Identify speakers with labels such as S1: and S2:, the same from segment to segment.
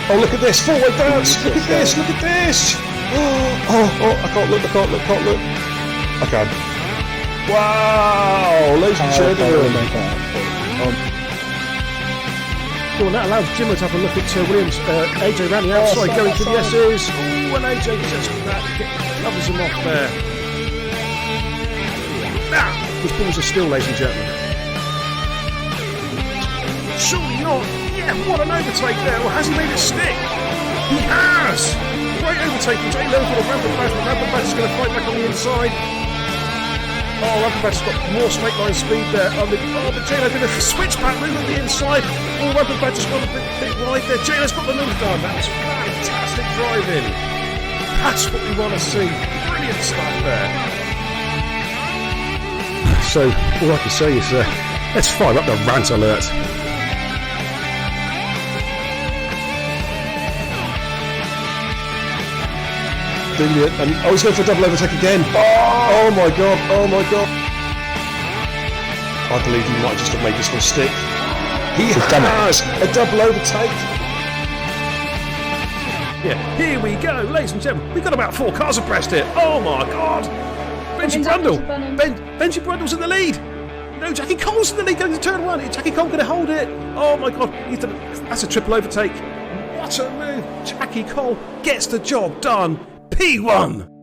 S1: Oh, look at this, forward bounce, look at this, look at this! Oh, I can't look. I can. Wow, ladies and gentlemen.
S2: Well, that allows Jimmer to have a look at Williams. AJ ran the outside, going to the S's. Oh, and AJ just with that, covers him off there. Now, these balls are still, ladies and gentlemen. Surely not. Yeah, what an overtake there. Or has he made it stick? He has! Great overtake from Jay Lowe for the Rampant Badge, but Rampant Badge is going to fight back on the inside. Oh, Rampant Badge has got more straight line speed there. But Jay Lowe did a switch back move on the inside. Oh, Rampant Badge has gone a bit wide there. Jay Lowe's got the move done. That was fantastic driving. That's what we want to see. Brilliant stuff there. So, all I can say is, let's fire up the rant alert.
S1: And he's going for a double overtake again. Oh my god, I believe he might just have made this one stick. He has a double overtake.
S2: Yeah, here we go, ladies and gentlemen. We've got about 4 cars abreast here. Oh my god. Benji Brundle. Benji Brundle's in the lead. No, Jackie Cole's in the lead going to turn 1. Is Jackie Cole going to hold it? Oh my god, that's a triple overtake. What a move. Jackie Cole gets the job done. P1!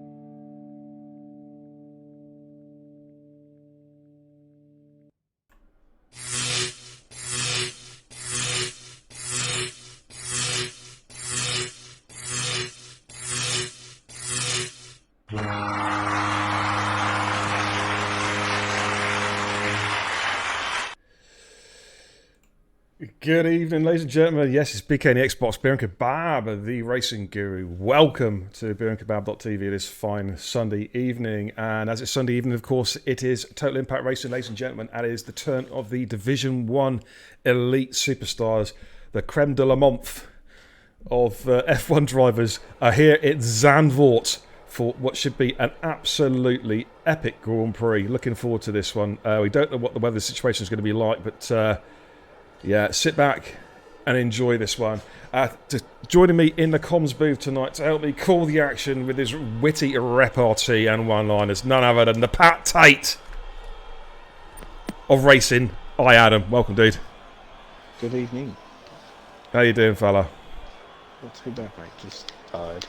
S1: Good evening, ladies and gentlemen. Yes, it's BK and the Xbox, Beer and Kebab, the racing guru. Welcome to beerandkebab.tv this fine Sunday evening. And as it's Sunday evening, of course, it is Total Impact Racing, ladies and gentlemen. And it is the turn of the Division 1 Elite Superstars. The creme de la month of F1 drivers are here at Zandvoort for what should be an absolutely epic Grand Prix. Looking forward to this one. We don't know what the weather situation is going to be like, but... yeah, sit back and enjoy this one. Joining me in the comms booth tonight to help me call the action with his witty repartee and one-liners, none other than the Pat Tate of racing. Hi, Adam. Welcome, dude.
S3: Good evening.
S1: How you doing, fella?
S3: Not too bad, mate. Just tired.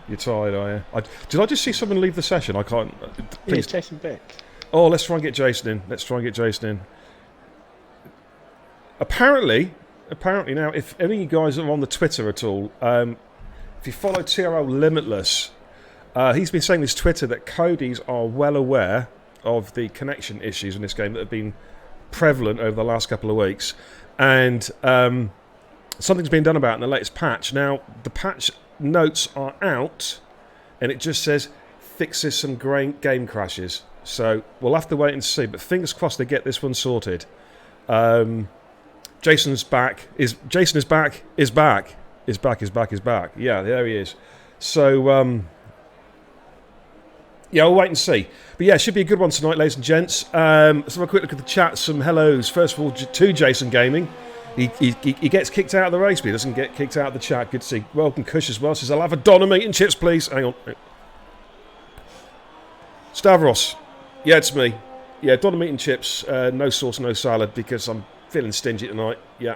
S1: You're tired, are you? Did I just see someone leave the session? I can't... Please.
S3: Yeah, Jason Beck.
S1: Oh, let's try and get Jason in. Apparently now, if any of you guys are on the Twitter at all, if you follow TRL Limitless, he's been saying on his Twitter that Cody's are well aware of the connection issues in this game that have been prevalent over the last couple of weeks, and something's been done about it in the latest patch. Now, the patch notes are out, and it just says fixes some game crashes. So we'll have to wait and see, but fingers crossed they get this one sorted. Jason's back. Jason is back. Is back. Is back. Is back. Is back. Yeah, there he is. So, yeah, we'll wait and see. But yeah, it should be a good one tonight, ladies and gents. Let's have a quick look at the chat. Some hellos. First of all, to Jason Gaming. He gets kicked out of the race, but he doesn't get kicked out of the chat. Good to see. Welcome, Kush, as well. Says, I'll have a Donna meat and chips, please. Hang on. Stavros. Yeah, it's me. Yeah, Donna meat and chips. No sauce, no salad, because I'm feeling stingy tonight. Yeah.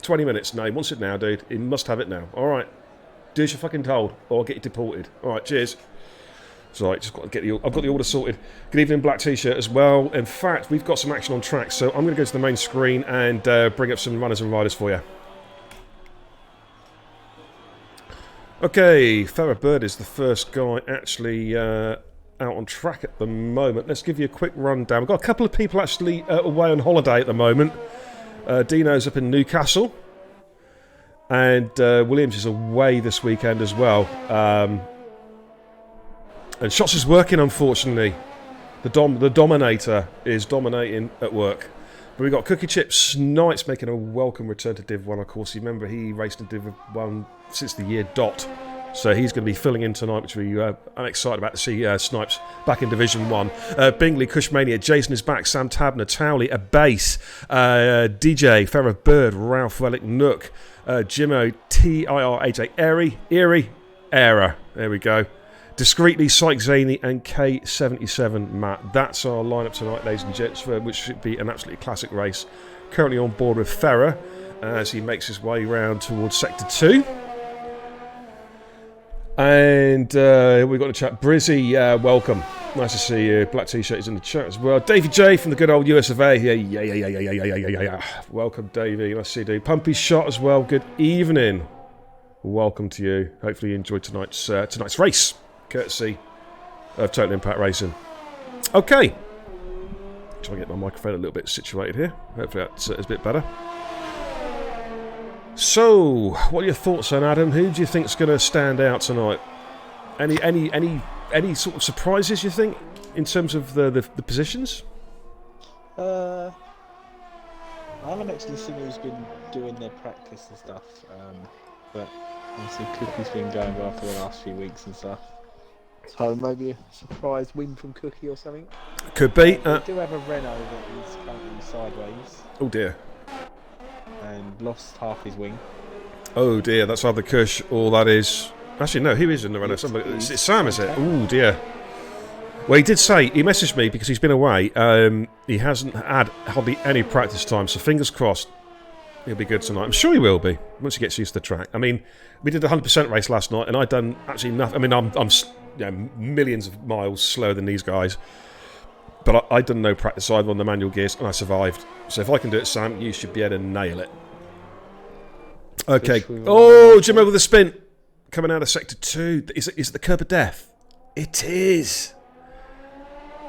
S1: 20 minutes. No, he wants it now, dude. He must have it now. All right. Do as you're fucking told, or I'll get you deported. All right, cheers. It's all right, just got to get I've got the order sorted. Good evening, Black T-shirt as well. In fact, we've got some action on track, so I'm going to go to the main screen and bring up some runners and riders for you. Okay, Farrah Bird is the first guy actually out on track at the moment. Let's give you a quick rundown. We've got a couple of people actually away on holiday at the moment. Dino's up in Newcastle, and Williams is away this weekend as well. And Shots is working, unfortunately. The Dominator is dominating at work. But we've got Cookie Chip Snipes making a welcome return to Div 1, of course. You remember he raced in Div 1 since the year dot. So he's going to be filling in tonight, which I'm excited about to see Snipes back in Division 1. Bingley, Cushmania, Jason is back, Sam Tabner, Towley, a bass, DJ, Farrah Bird, Ralph Relic, Nook, Jimmo, TIRHA, Eerie, Error. There we go. Discreetly, Syke Zaney and K77 Matt. That's our lineup tonight, ladies and gents, which should be an absolutely classic race. Currently on board with Farrah as he makes his way round towards Sector 2. And we've got in the chat, Brizzy, welcome. Nice to see you. Black T-shirt is in the chat as well. Davey J from the good old US of A. Yeah. Welcome, Davey. Nice to see you, dude. Pumpy Shot as well. Good evening. Welcome to you. Hopefully you enjoyed tonight's race. Courtesy of Total Impact Racing. Okay. Try to get my microphone a little bit situated here. Hopefully that's a bit better. So, what are your thoughts on Adam? Who do you think's going to stand out tonight? Any sort of surprises you think in terms of the positions?
S3: I haven't actually seen who's been doing their practice and stuff, but obviously Cookie's been going well for the last few weeks and stuff. So maybe a surprise win from Cookie or something.
S1: Could be.
S3: They do have a Renault that is currently sideways.
S1: Oh dear.
S3: And lost half his wing.
S1: Oh dear, that's either Kush or that is... Actually no, who is in the Renault? It's Sam, is it? Oh dear. Well, he did say, he messaged me because he's been away. He hasn't had hardly any practice time, so fingers crossed he'll be good tonight. I'm sure he will be, once he gets used to the track. I mean, we did a 100% race last night, and I'd done actually nothing. I mean, I'm millions of miles slower than these guys, but I'd done no practice either on the manual gears, and I survived. So if I can do it, Sam, you should be able to nail it. Okay. Oh, Jimmo with a spin. Coming out of Sector 2. Is it the curb of death? It is.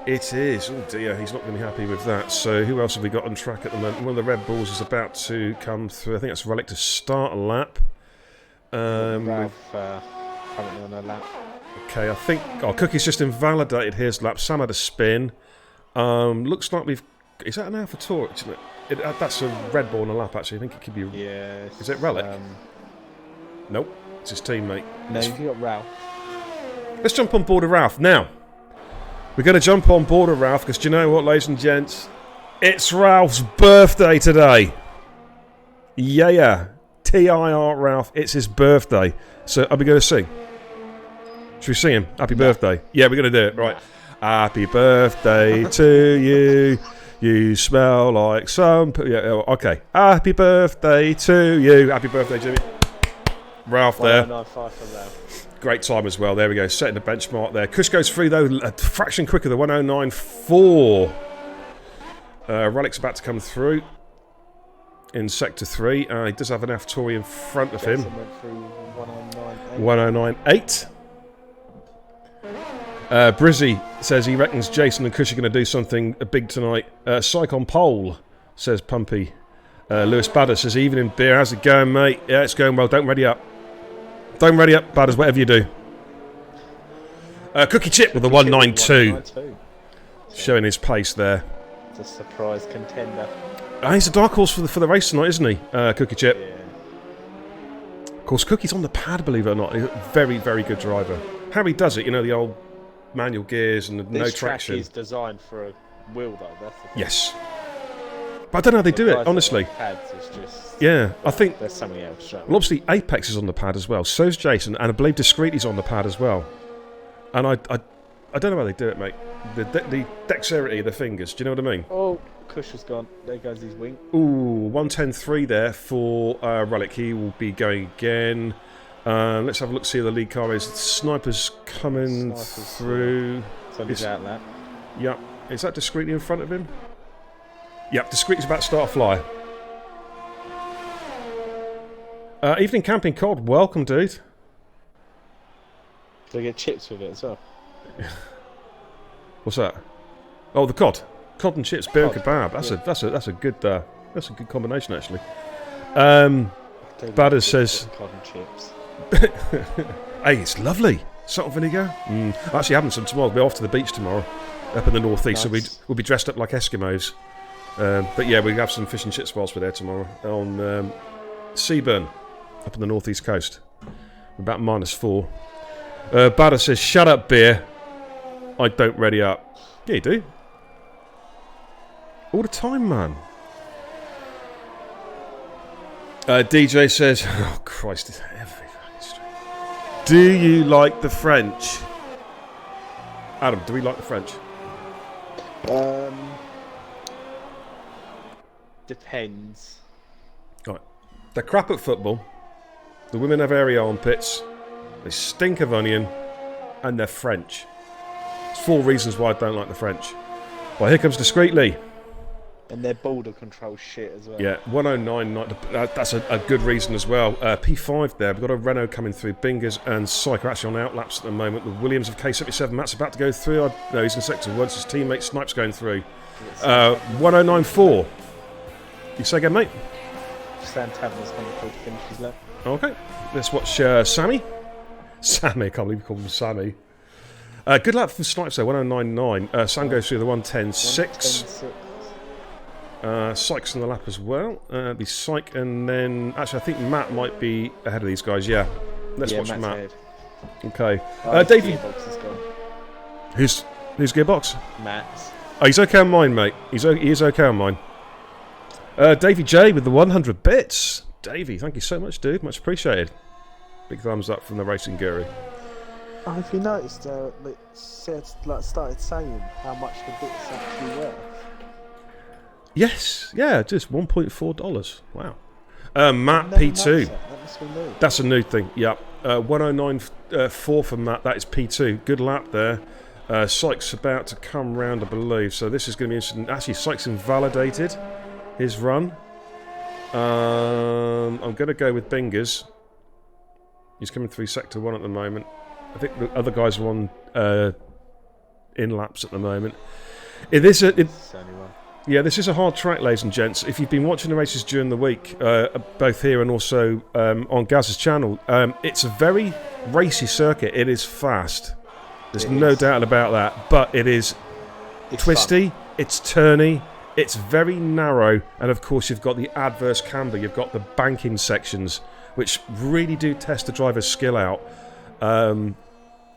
S1: It is. Oh dear, he's not going to be happy with that. So who else have we got on track at the moment? One of the Red Bulls is about to come through. I think that's Relic to start a lap.
S3: Ralph currently on a lap.
S1: Okay, I think... Oh, Cookie's just invalidated his lap. Sam had a spin. Looks like we've... Is that an Alpha Tauri? That's a Red Bull on a lap, actually. I think it could be...
S3: Yeah.
S1: Is it Relic? Nope. It's his teammate.
S3: No, you've got Ralph.
S1: Let's jump on board of Ralph. Now, we're going to jump on board of Ralph because do you know what, ladies and gents? It's Ralph's birthday today. Yeah. TIR Ralph. It's his birthday. So, are we going to sing? Should we sing him? Happy birthday. Yeah, we're going to do it. Right. Happy birthday to you. You smell like some... Yeah, okay. Happy birthday to you. Happy birthday, Jimmy. Ralph there.
S3: 109.5 from Ralph.
S1: Great time as well. There we go. Setting the benchmark there. Kush goes through, though, a fraction quicker than 109.4. Relic's about to come through in Sector 3. He does have an F-Tory in front of him.
S3: Went through 109.8.
S1: 109.8. Brizzy says he reckons Jason and Kush are going to do something big tonight. Psych on pole, says Pumpy. Lewis Badder says, evening beer, how's it going, mate? Yeah, it's going well. Don't ready up. Don't ready up, Badders, whatever you do. Cookie Chip with the 192. Showing his pace there.
S3: It's a surprise contender.
S1: He's a dark horse for the race tonight, isn't he? Cookie Chip.
S3: Yeah.
S1: Of course, Cookie's on the pad, believe it or not. He's a very, very good driver. How he does it, you know, the old manual gears and no traction.
S3: This track is designed for a wheel, though. That's the thing.
S1: Yes. But I don't know how they do it, honestly.
S3: Pads is just,
S1: yeah, I think...
S3: There's something else.
S1: Well, obviously, Apex is on the pad as well. So's Jason, and I believe Discreety's on the pad as well. And I don't know how they do it, mate. The dexterity of the fingers, do you know what I mean?
S3: Oh, Kush has gone. There goes his wing.
S1: Ooh, 110.3 there for Relic. He will be going again. Let's have a look, see how the lead car is. Sniper's coming through.
S3: Somebody's out lap.
S1: Yep. Is that Discreetly in front of him? Yep, Discreetly's about to start a fly. Evening Camping Cod, welcome, dude.
S3: Do they get chips with it as well?
S1: What's that? Oh, the cod and chips, beer and kebab. That's a good combination, actually. Badders says,
S3: cod and chips.
S1: hey, it's lovely. Salt and vinegar. Actually, having some tomorrow. We'll be off to the beach tomorrow, up in the northeast.
S3: Nice.
S1: So we'll be dressed up like Eskimos. But yeah, we have some fish and chips whilst we're there tomorrow on Seaburn, up on the northeast coast. About -4. Badder says, shut up, beer. I don't ready up. Yeah, you do. All the time, man. DJ says, oh, Christ, it's every fucking street. Do you like the French? Adam, do we like the French?
S3: Depends.
S1: Right. They're crap at football. The women have hairy armpits. They stink of onion. And they're French. It's 4 reasons why I don't like the French. Well, here comes Discreetly.
S3: And their border control shit as well.
S1: Yeah, 109. That's a good reason as well. P5 there. We've got a Renault coming through. Bingers and Syke are actually on outlaps at the moment. The Williams of K77. Matt's about to go through. No, he's in sector 1. His teammate Snipe's going through. 1094. You say again, mate?
S3: Sam Taverner's coming through to finish his lap.
S1: Okay. Let's watch Sammy. Sammy, I can't believe we call him Sammy. Good luck for Snipes though, 1099. Sam goes through the 110.6. Syke's on the lap as well. Be Syke and then... Actually, I think Matt might be ahead of these guys, yeah. Let's watch
S3: Matt's
S1: Matt.
S3: ahead.
S1: Okay.
S3: His
S1: Davey...
S3: gearbox is gone.
S1: Who's gearbox?
S3: Matt's.
S1: Oh, he's okay on mine, mate. He is okay on mine. Davey J with the 100 bits. Davey, thank you so much, dude. Much appreciated. Big thumbs up from the Racing Guru.
S3: Oh, have you noticed it started saying how much the bit's actually worth?
S1: Yes, yeah, just $1.4. Wow. Matt P2.
S3: That must be new.
S1: That's a new thing. Yep. 109.4 for Matt. That is P2. Good lap there. Syke's about to come round, I believe. So this is going to be interesting. Actually, Syke's invalidated his run. I'm going to go with Bingers. He's coming through sector 1 at the moment. I think the other guys are on in laps at the moment. This is a hard track, ladies and gents. If you've been watching the races during the week, both here and also on Gaz's channel, it's a very racy circuit. It is fast. There's no doubt about that. But it's twisty, fun. It's turny, it's very narrow, and of course you've got the adverse camber, you've got the banking sections, which really do test the driver's skill out.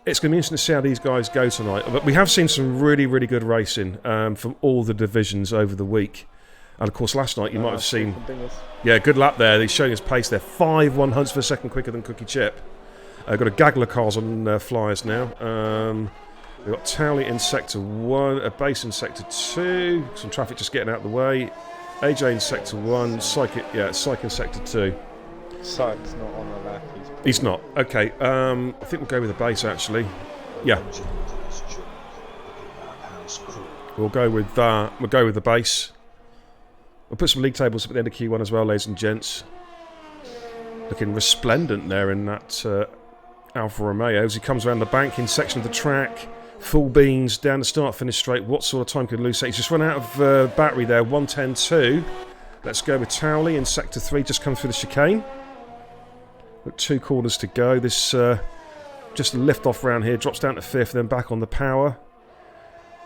S1: It's going to be interesting to see how these guys go tonight. But we have seen some really, really good racing from all the divisions over the week. And of course, last night you might have seen... Yeah, good lap there. He's showing his pace there. 5 100ths per second quicker than Cookie Chip. Got a gaggle of cars on flyers now. We've got Towley in sector 1, a base in sector 2. Some traffic just getting out of the way. AJ in sector 1, Syke in sector 2.
S3: Syke's not on the lap.
S1: He's not. Okay, I think we'll go with the base, actually. Yeah. We'll go with that. We'll go with the base. We'll put some league tables up at the end of Q1 as well, ladies and gents. Looking resplendent there in that Alfa Romeo as he comes around the banking section of the track. Full beans down the start-finish straight. What sort of time could Lou say? He's just run out of battery there. 1:10.2. Let's go with Towley in sector 3. Just come through the chicane. Got 2 corners to go. This just a lift off round here. Drops down to 5th, then back on the power.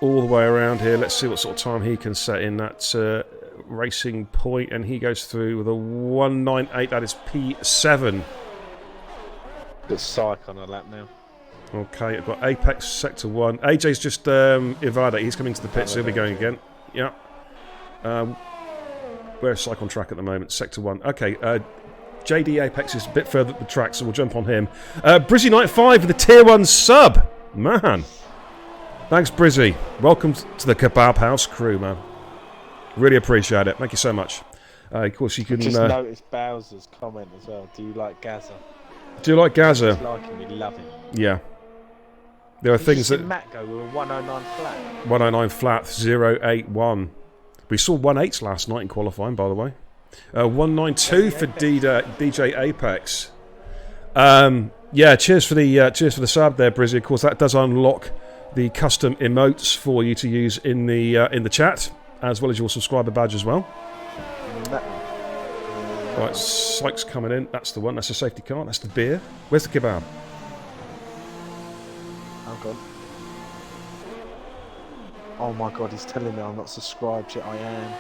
S1: All the way around here. Let's see what sort of time he can set in that racing point. And he goes through with a 1:9.8. That is P7.
S3: Got Psych on a lap now.
S1: Okay, I've got Apex, Sector 1. AJ's just evaded. He's coming to the pits. He'll be going again. Yeah. We're Psych on track at the moment. Sector 1. Okay, JD Apex is a bit further up the track, so we'll jump on him. Brizzy Night 5 with the Tier 1 sub. Man. Thanks, Brizzy. Welcome to the Kebab House crew, man. Really appreciate it. Thank you so much. Of course, you can...
S3: Just noticed Bowser's comment as well. Do you like Gaza?
S1: Do you like Gaza?
S3: Just like him, we love him.
S1: Yeah. There are things that...
S3: Matt go with a 109 flat.
S1: 109 flat, 081. We saw 1.8s last night in qualifying, by the way. 192 for DJ Apex. Yeah, cheers for the sub there, Brizzy. Of course, that does unlock the custom emotes for you to use in the chat, as well as your subscriber badge as well. Right, Sykes coming in. That's the one. That's the safety car. That's the beer. Where's the kebab?
S3: I'm gone. Oh my god, he's telling me I'm not subscribed yet. I am.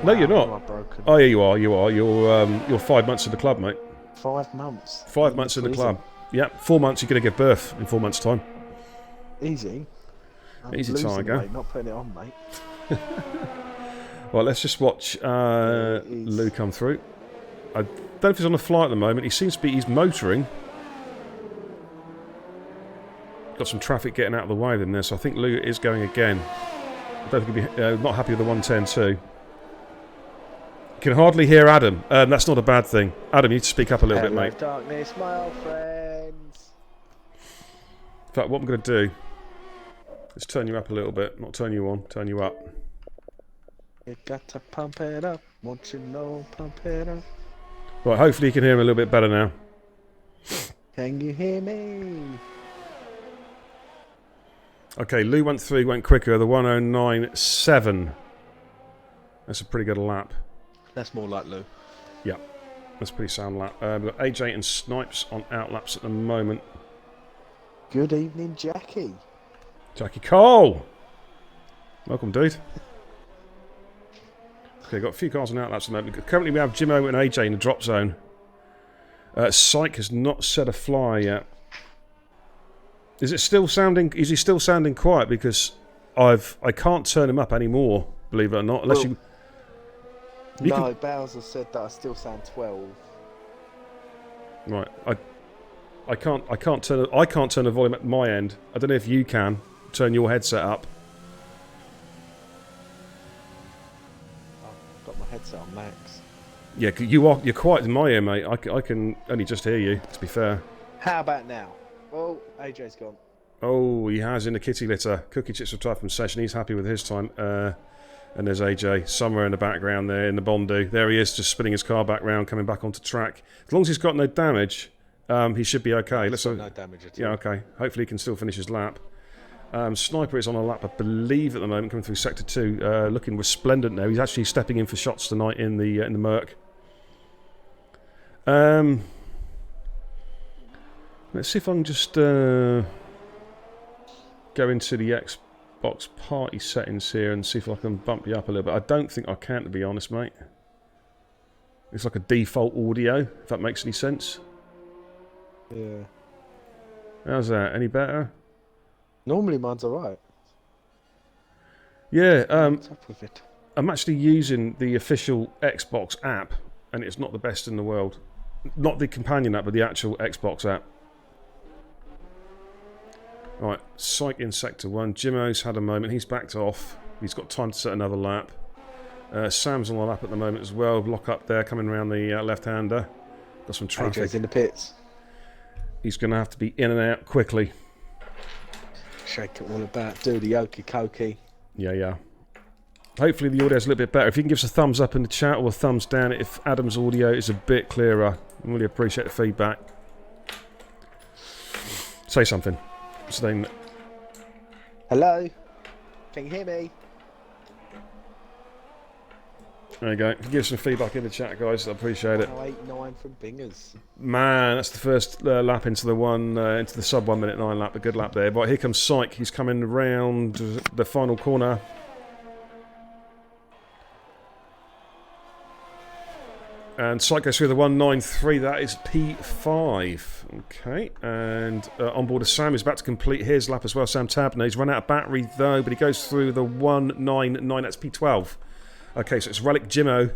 S1: No, you're not.
S3: Am I broken?
S1: Oh, yeah, you are. You are. You're 5 months in the club, mate.
S3: 5 months.
S1: 5 months in the club. Yeah, 4 months. You're going to give birth in 4 months' time.
S3: Easy.
S1: Easy, Tiger.
S3: Weight, not putting it on, mate.
S1: Well, let's just watch Lou come through. I don't know if he's on the fly at the moment. He seems to be. He's motoring. Got some traffic getting out of the way of him there, so I think Lou is going again. I don't think he'll be not happy with the 1:10.2. Can hardly hear Adam. That's not a bad thing. Adam, you need to speak up a little bit, mate.
S3: Darkness, my old friends.
S1: In fact, what I'm going to do is turn you up a little bit. Not turn you on, turn you up.
S3: You got to pump it up. Won't you know, pump it up.
S1: Right, hopefully you can hear him a little bit better now.
S3: Can you hear me?
S1: Okay, Lou went through, went quicker. The 1:09.7. That's a pretty good lap.
S3: That's more like Lou.
S1: Yeah, that's a pretty sound lap. We've got AJ and Snipes on outlaps at the moment.
S3: Good evening, Jackie.
S1: Jackie Cole! Welcome, dude. Okay, got a few cars on outlaps at the moment. Currently we have Jimmo and AJ in the drop zone. Syke has not set a fly yet. Is he still sounding quiet? Because I can't turn him up anymore, believe it or not, unless
S3: no, Bowser said that I still sound 12.
S1: Right, I can't turn the volume at my end. I don't know if you can turn your headset up.
S3: I've got my headset on max.
S1: Yeah, you're quiet in my ear, mate. I can only just hear you, to be fair.
S3: How about now? Oh, AJ's gone.
S1: Oh, he has in the kitty litter. Cookie chips retired from session. He's happy with his time. And there's AJ somewhere in the background there in the Bondu. There he is, just spinning his car back round, coming back onto track. As long as he's got no damage, he should be okay.
S3: No damage at all.
S1: Yeah, okay. Hopefully he can still finish his lap. Sniper is on a lap, I believe, at the moment, coming through Sector 2, looking resplendent now. He's actually stepping in for shots tonight in the Merc. Let's see if I can just go into the Xbox party settings here and see if I can bump you up a little bit. I don't think I can, to be honest, mate. It's like a default audio, if that makes any sense.
S3: Yeah.
S1: How's that? Any better?
S3: Normally mine's alright.
S1: Yeah,
S3: What's up with it?
S1: I'm actually using the official Xbox app, and it's not the best in the world. Not the companion app, but the actual Xbox app. Right, Psych in Sector 1. Jimmo's had a moment. He's backed off. He's got time to set another lap. Sam's on the lap at the moment as well. Lock up there, coming around the left-hander. Got some traffic.
S3: AJ's in the pits.
S1: He's going to have to be in and out quickly.
S3: Shake it all about. Do the okey cokey.
S1: Yeah. Hopefully the audio's a little bit better. If you can give us a thumbs up in the chat or a thumbs down if Adam's audio is a bit clearer. I really appreciate the feedback. Say something.
S3: Hello? Can you hear me?
S1: There you go. Give some feedback in the chat, guys. I appreciate it.
S3: 1:08.9 from Bingers.
S1: Man, that's the first lap into the sub 1 minute 9 lap. A good lap there. But here comes Syke. He's coming round the final corner. And Syke goes through the 1:9.3. That is P5. Okay. And on board of Sam is about to complete his lap as well. Sam Tabner. He's run out of battery though, but he goes through the 1:9.9. That's P12. Okay, so it's Relic, Jimmo,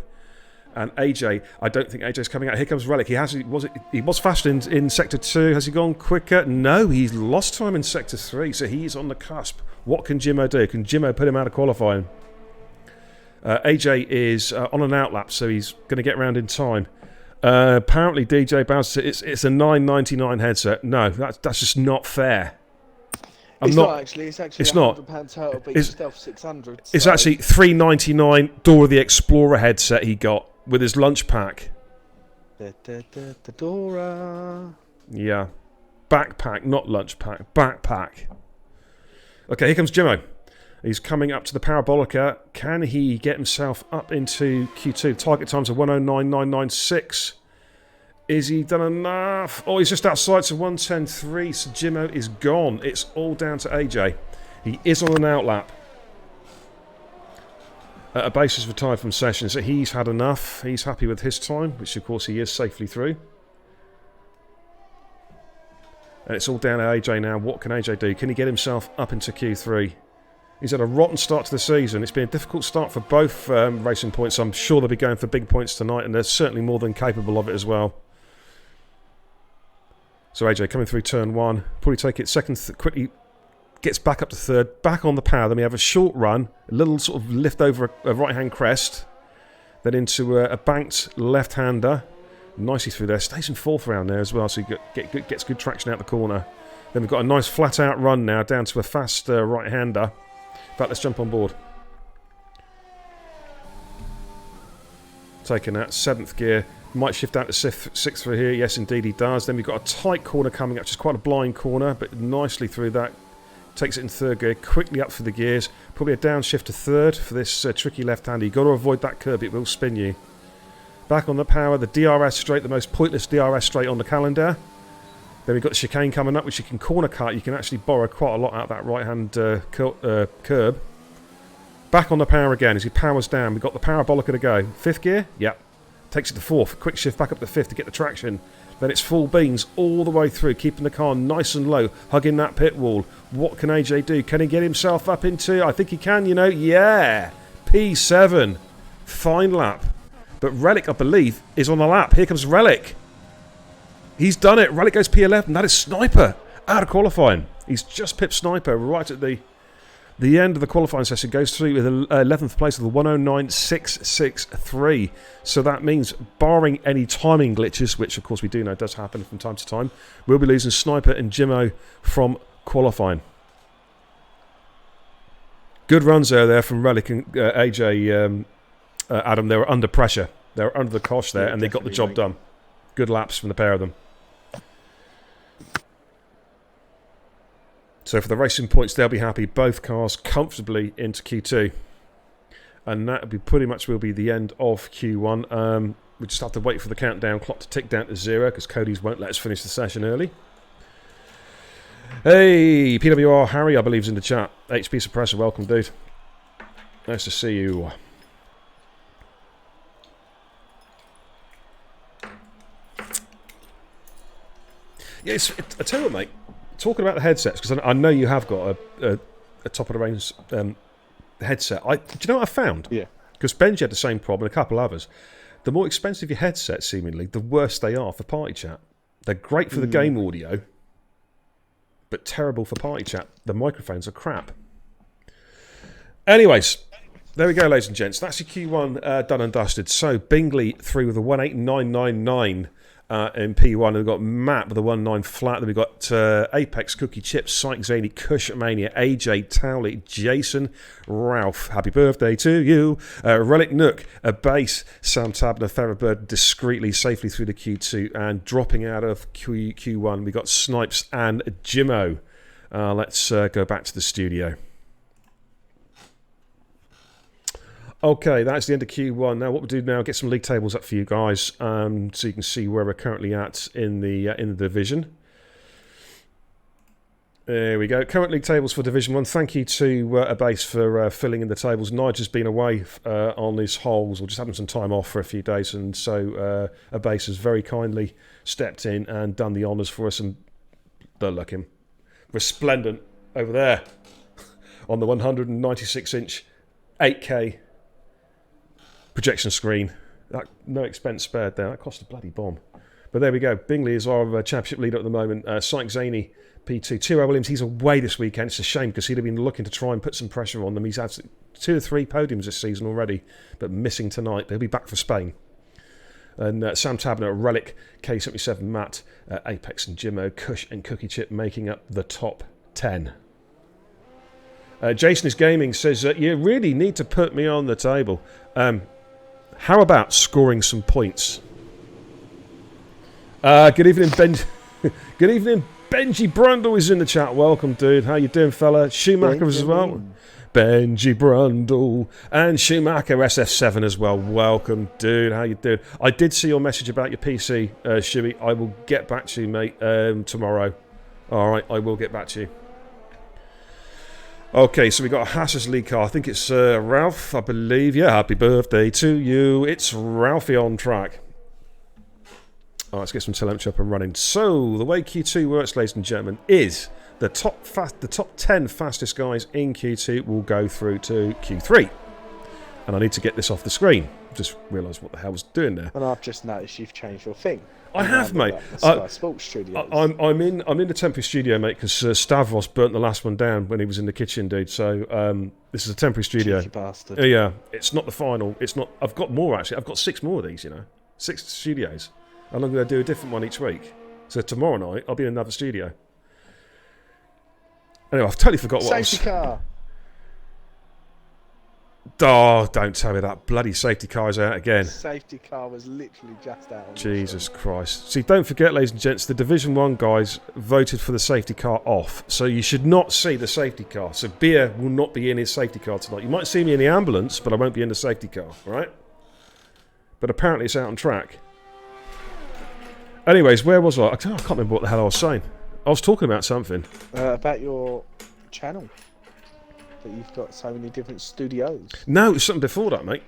S1: and AJ. I don't think AJ's coming out. Here comes Relic. He was faster in Sector 2. Has he gone quicker? No, he's lost time in Sector 3, so he's on the cusp. What can Jimmo do? Can Jimmo put him out of qualifying? AJ is on an outlap, so he's going to get round in time. Apparently, DJ Bowser, it's a 9.99 headset. No, that's just not fair.
S3: It's not actually. It's actually £100 total, but it's still 600.
S1: It's actually $3.99 Dora the Explorer headset he got with his lunch pack.
S3: The Dora.
S1: Yeah. Backpack, not lunch pack. Backpack. Okay, here comes Jimmo. He's coming up to the Parabolica. Can he get himself up into Q2? Target times are 1:09.996. Is he done enough? Oh, he's just outside, so 1:10.3. So Jimmo is gone. It's all down to AJ. He is on an outlap. At a basis retired from session, so he's had enough. He's happy with his time, which of course he is safely through. And it's all down to AJ now. What can AJ do? Can he get himself up into Q3? He's had a rotten start to the season. It's been a difficult start for both Racing Points. I'm sure they'll be going for big points tonight, and they're certainly more than capable of it as well. So AJ coming through turn 1, probably take it second, quickly gets back up to third, back on the power. Then we have a short run, a little sort of lift over a right-hand crest, then into a banked left-hander, nicely through there. Stays in fourth round there as well, so he gets good traction out the corner. Then we've got a nice flat-out run now down to a fast right-hander. In fact, let's jump on board. Taking that 7th gear. Might shift out to 6th through here. Yes, indeed he does. Then we've got a tight corner coming up, just quite a blind corner, but nicely through that. Takes it in 3rd gear, quickly up for the gears. Probably a downshift to 3rd for this tricky left-hander. You've got to avoid that curb, it will spin you. Back on the power, the DRS straight, the most pointless DRS straight on the calendar. Then we've got the chicane coming up, which you can corner cut. You can actually borrow quite a lot out of that right-hand curb. Back on the power again as he powers down. We've got the Parabolica to go. 5th gear? Yep. Takes it to 4th. Quick shift back up to 5th to get the traction. Then it's full beans all the way through, keeping the car nice and low, hugging that pit wall. What can AJ do? Can he get himself up into... I think he can, you know. Yeah! P7. Fine lap. But Relic, I believe, is on the lap. Here comes Relic. He's done it. Relic goes P11. That is Sniper out of qualifying. He's just pipped Sniper right at the end of the qualifying session. Goes through with 11th place with a 1:09.663. So that means, barring any timing glitches, which of course we do know does happen from time to time, we'll be losing Sniper and Jimmo from qualifying. Good runs there from Relic and AJ. Adam, they were under pressure. They were under the cosh there, and they got the job done. Good laps from the pair of them. So for the Racing Points, they'll be happy. Both cars comfortably into Q2. And that will be the end of Q1. We just have to wait for the countdown clock to tick down to 0 because Cody's won't let us finish the session early. Hey, PWR Harry, I believe, is in the chat. HP Suppressor, welcome, dude. Nice to see you. Yeah, I tell you what, mate. Talking about the headsets, because I know you have got a top-of-the-range headset. Do you know what I found?
S3: Yeah.
S1: Because Benji had the same problem, and a couple others. The more expensive your headsets, seemingly, the worse they are for party chat. They're great for the game audio, but terrible for party chat. The microphones are crap. Anyways, there we go, ladies and gents. That's your Q1 done and dusted. So, Bingley through with a 1:08.999 in P1. We've got Matt with a 1.9 flat. Then we've got Apex, Cookie Chips, Syke, Zany, Kush Mania, AJ, Towley, Jason, Ralph. Happy birthday to you. Relic Nook, a base, Sam Tabner, Ferrobird discreetly, safely through the Q2. And dropping out of Q1, we got Snipes and Jimmo. Let's go back to the studio. Okay, that's the end of Q1. Now, what we'll do now, get some league tables up for you guys, so you can see where we're currently at in the division. There we go. Current league tables for Division 1. Thank you to Abase for filling in the tables. Nigel's been away on his holes, or just having some time off for a few days, and so Abase has very kindly stepped in and done the honours for us. And don't look him. Resplendent over there on the 196-inch 8K projection screen. No expense spared there. That cost a bloody bomb. But there we go. Bingley is our championship leader at the moment. Sykes Zaney, P2. Tyrrell Williams, he's away this weekend. It's a shame because he'd have been looking to try and put some pressure on them. He's had 2 or 3 podiums this season already, but missing tonight. They'll be back for Spain. And Sam Tabner, Relic, K77, Matt, Apex and Jimmo, Kush and Cookie Chip making up the top 10. Jason is Gaming says, you really need to put me on the table. How about scoring some points? Good evening, Ben. Good evening, Benji Brundle is in the chat. Welcome, dude. How you doing, fella? Schumacher as well. Benji Brundle and Schumacher SF7 as well. Welcome, dude. How you doing? I did see your message about your PC, Shuey. I will get back to you, mate, tomorrow. All right, I will get back to you. Okay, so we got a Hass's League car. I think it's Ralph, I believe. Yeah, happy birthday to you. It's Ralphie on track. All right, let's get some telemetry up and running. So, the way Q2 works, ladies and gentlemen, is the top 10 fastest guys in Q2 will go through to Q3. And I need to get this off the screen. Just realised what the hell I was doing there.
S3: And I've just noticed you've changed your thing.
S1: I have, mate.
S3: Sports Studios.
S1: I'm in the temporary studio, mate, because Stavros burnt the last one down when he was in the kitchen, dude. So this is a temporary studio.
S3: Cheeky bastard.
S1: Yeah, it's not the final. It's not. I've got more actually. I've got 6 more of these. 6 studios, and I'm going to do a different one each week. So tomorrow night I'll be in another studio. Anyway, I've totally forgot what
S3: Safety car.
S1: Oh, don't tell me that bloody safety car is out again.
S3: Safety car was literally just out. On
S1: Jesus Christ. See, don't forget, ladies and gents, the Division 1 guys voted for the safety car off. So you should not see the safety car. So Beer will not be in his safety car tonight. You might see me in the ambulance, but I won't be in the safety car, right? But apparently it's out on track. Anyways, where was I? I can't remember what the hell I was saying. I was talking about something.
S3: About your channel. That you've got so many different studios.
S1: No, it was something before that, mate.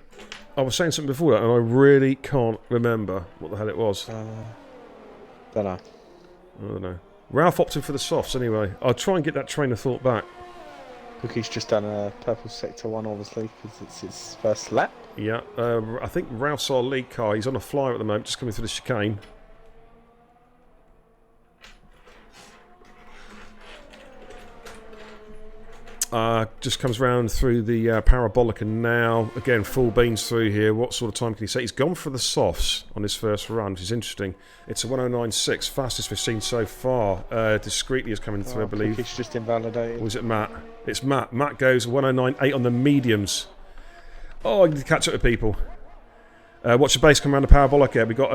S1: I was saying something before that, and I really can't remember what the hell it was.
S3: Don't know.
S1: I don't know. Ralph opted for the softs anyway. I'll try and get that train of thought back.
S3: Cookie's just done a purple sector 1, obviously, because it's his first lap.
S1: Yeah, I think Ralph's our lead car. He's on a flyer at the moment, just coming through the chicane. Just comes round through the parabolic, and now again full beans through here. What sort of time can he say? He's gone for the softs on his first run, which is interesting. It's a 109.6, fastest we've seen so far. Discreetly is coming through, I believe.
S3: It's just invalidated.
S1: Or was it Matt? It's Matt. Matt goes 109.8 on the mediums. Oh, I need to catch up with people. Watch the base come around the parabolic here. We've got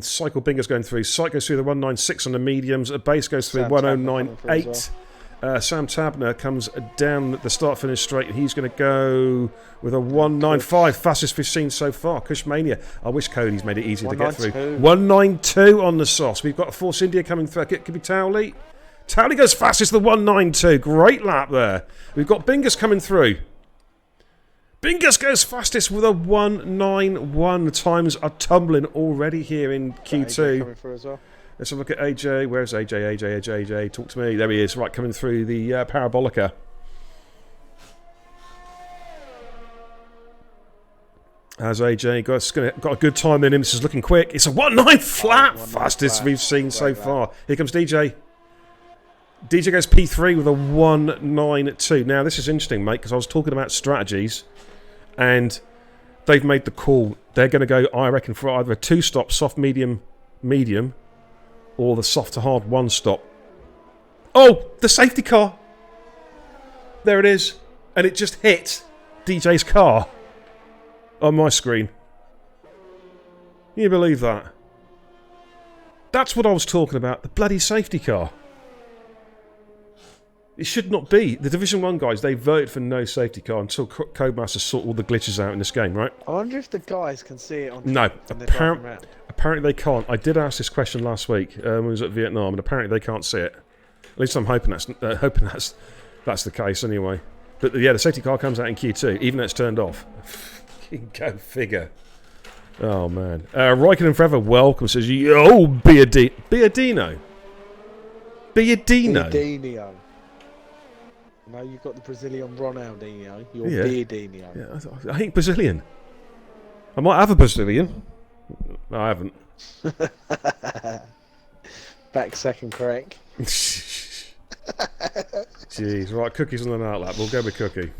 S1: Cycle Binger's going through. Cycle goes through the 196 on the mediums. A base goes through 109.8. Sam Tabner comes down the start-finish straight, and he's going to go with a 195, fastest we've seen so far. Cushmania. I wish Cody's made it easier to get through. 192 on the sauce. We've got a Force India coming through. It could be Towley. Towley goes fastest, the 192. Great lap there. We've got Bingus coming through. Bingus goes fastest with a 191. The times are tumbling already here in Q2.
S3: Coming through as well.
S1: Let's have a look at AJ. Where's AJ? AJ. Talk to me. There he is. Right, coming through the parabolica. Has AJ got a good time in him? This is looking quick. It's a 1.9 flat. Fastest we've seen so far. Here comes DJ. DJ goes P3 with a 192. Now, this is interesting, mate, because I was talking about strategies, and they've made the call. They're going to go, I reckon, for either a 2-stop, soft, medium, or the soft to hard 1-stop. Oh, the safety car. There it is. And it just hit DJ's car on my screen. Can you believe that? That's what I was talking about. The bloody safety car. It should not be. The Division 1 guys, they voted for no safety car until Codemasters sort all the glitches out in this game, right?
S3: I wonder if the guys can see it on
S1: No,
S3: track when they're driving around.
S1: apparently they can't. I did ask this question last week when I was at Vietnam, and apparently they can't see it. At least I'm hoping that's the case anyway. But yeah, the safety car comes out in Q2, even though it's turned off. Go figure. Oh man. Raikkonen Forever welcome says, "Yo, Biadino.
S3: Biadino. No, you've got the Brazilian Ronaldinho. You're Biadino.
S1: Yeah, I ain't Brazilian. I might have a Brazilian. No, I haven't.
S3: Back second, correct.
S1: Jeez, right, Cookie's on an outlap. We'll go with Cookie.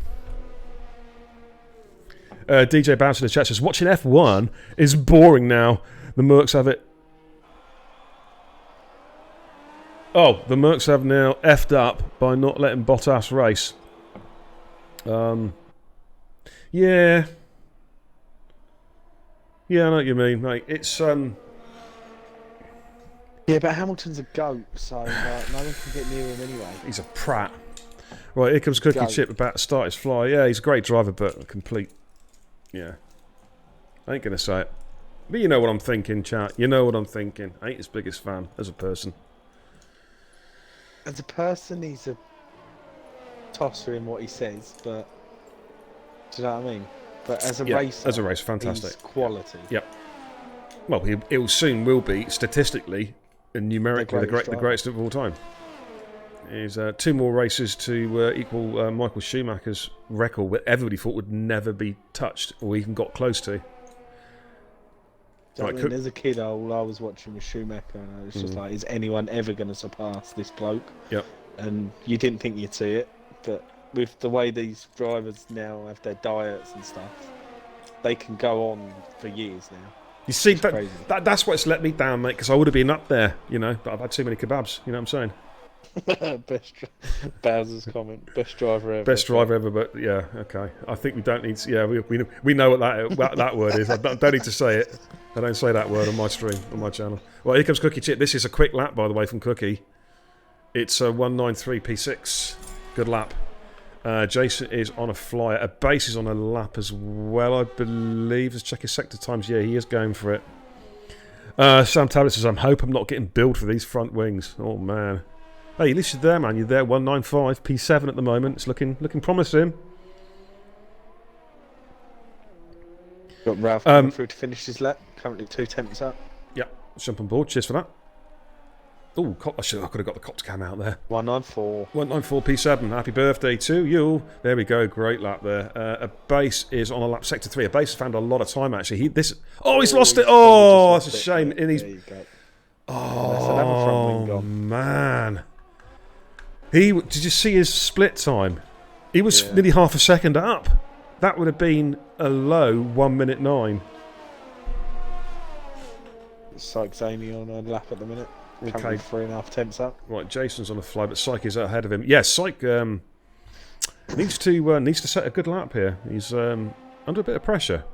S1: DJ Bounce in the chat says, watching F1 is boring now. The Mercs have it. Oh, the Mercs have now effed up by not letting Bottas race. Yeah. Yeah, I know what you mean, mate. It's,
S3: Yeah, but Hamilton's a goat, so no one can get near him anyway.
S1: He's a prat. Right, here comes Cookie Chip about to start his fly. Yeah, he's a great driver, but a complete... Yeah. I ain't going to say it. But you know what I'm thinking, chat. You know what I'm thinking. I ain't his biggest fan as a person.
S3: As a person, he's a tosser in what he says, but... Do you know what I mean? But as a racer...
S1: As a racer, fantastic.
S3: He's quality.
S1: Yep. Well, he will be, statistically and numerically, the greatest of all time. He's 2 more races to equal Michael Schumacher's record, what everybody thought would never be touched or even got close to.
S3: I mean, as a kid, all I was watching was Schumacher, and I was just like, is anyone ever going to surpass this bloke?
S1: Yep.
S3: And you didn't think you'd see it, but with the way these drivers now have their diets and stuff, they can go on for years now.
S1: You see, that's what's let me down, mate, because I would have been up there, you know, but I've had too many kebabs, you know what I'm saying?
S3: Bowser's comment, best driver ever.
S1: Best driver ever, but yeah, okay. I think we don't need to, yeah, we know what that word is. I don't need to say it. I don't say that word on my stream, on my channel. Well, here comes Cookie Chip. This is a quick lap, by the way, from Cookie. It's a 193 P6. Good lap. Jason is on a flyer. A base is on a lap as well, I believe. Let's check his sector times. Yeah, he is going for it. Sam Tablet says, I hope I'm not getting billed for these front wings. Oh, man. Hey, at least you're there, man. You're there. 195 P7 at the moment. It's looking promising.
S3: Got Ralph coming through to finish his lap. Currently 2 tenths up.
S1: Yeah, let's jump on board. Cheers for that. Oh, I could have got the cops cam out there.
S3: 194.
S1: 194 P7. Happy birthday to you. There we go. Great lap there. A base is on a lap. Sector 3. A base has found a lot of time, actually. He's lost it. Oh, that's a shame. And he's...
S3: There you go.
S1: Oh, man. Did you see his split time? He was nearly half a second up. That would have been a low 1 minute 9.
S3: Sykes Amy on a lap at the minute.
S1: Okay.
S3: 3.5 tenths up.
S1: Right, Jason's on a fly, but Syke is ahead of him. Yes, Syke needs to set a good lap here. He's under a bit of pressure.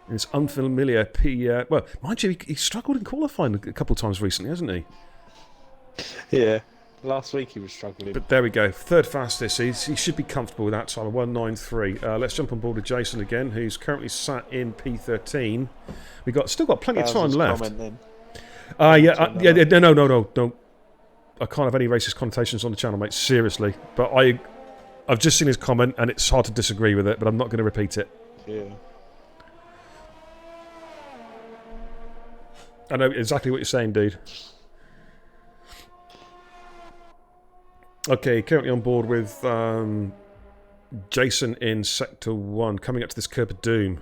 S1: It's unfamiliar well, mind you, he struggled in qualifying a couple of times recently, hasn't he?
S3: Yeah. Last week he was struggling.
S1: But there we go. 3rd fastest. He should be comfortable with that time of 193. Let's jump on board with Jason again, who's currently sat in P13. Still got plenty of time left. No. I can't have any racist connotations on the channel, mate. Seriously. But I've just seen his comment, and it's hard to disagree with it, but I'm not going to repeat it.
S3: Yeah.
S1: I know exactly what you're saying, dude. Okay, currently on board with Jason in Sector 1, coming up to this curb of doom.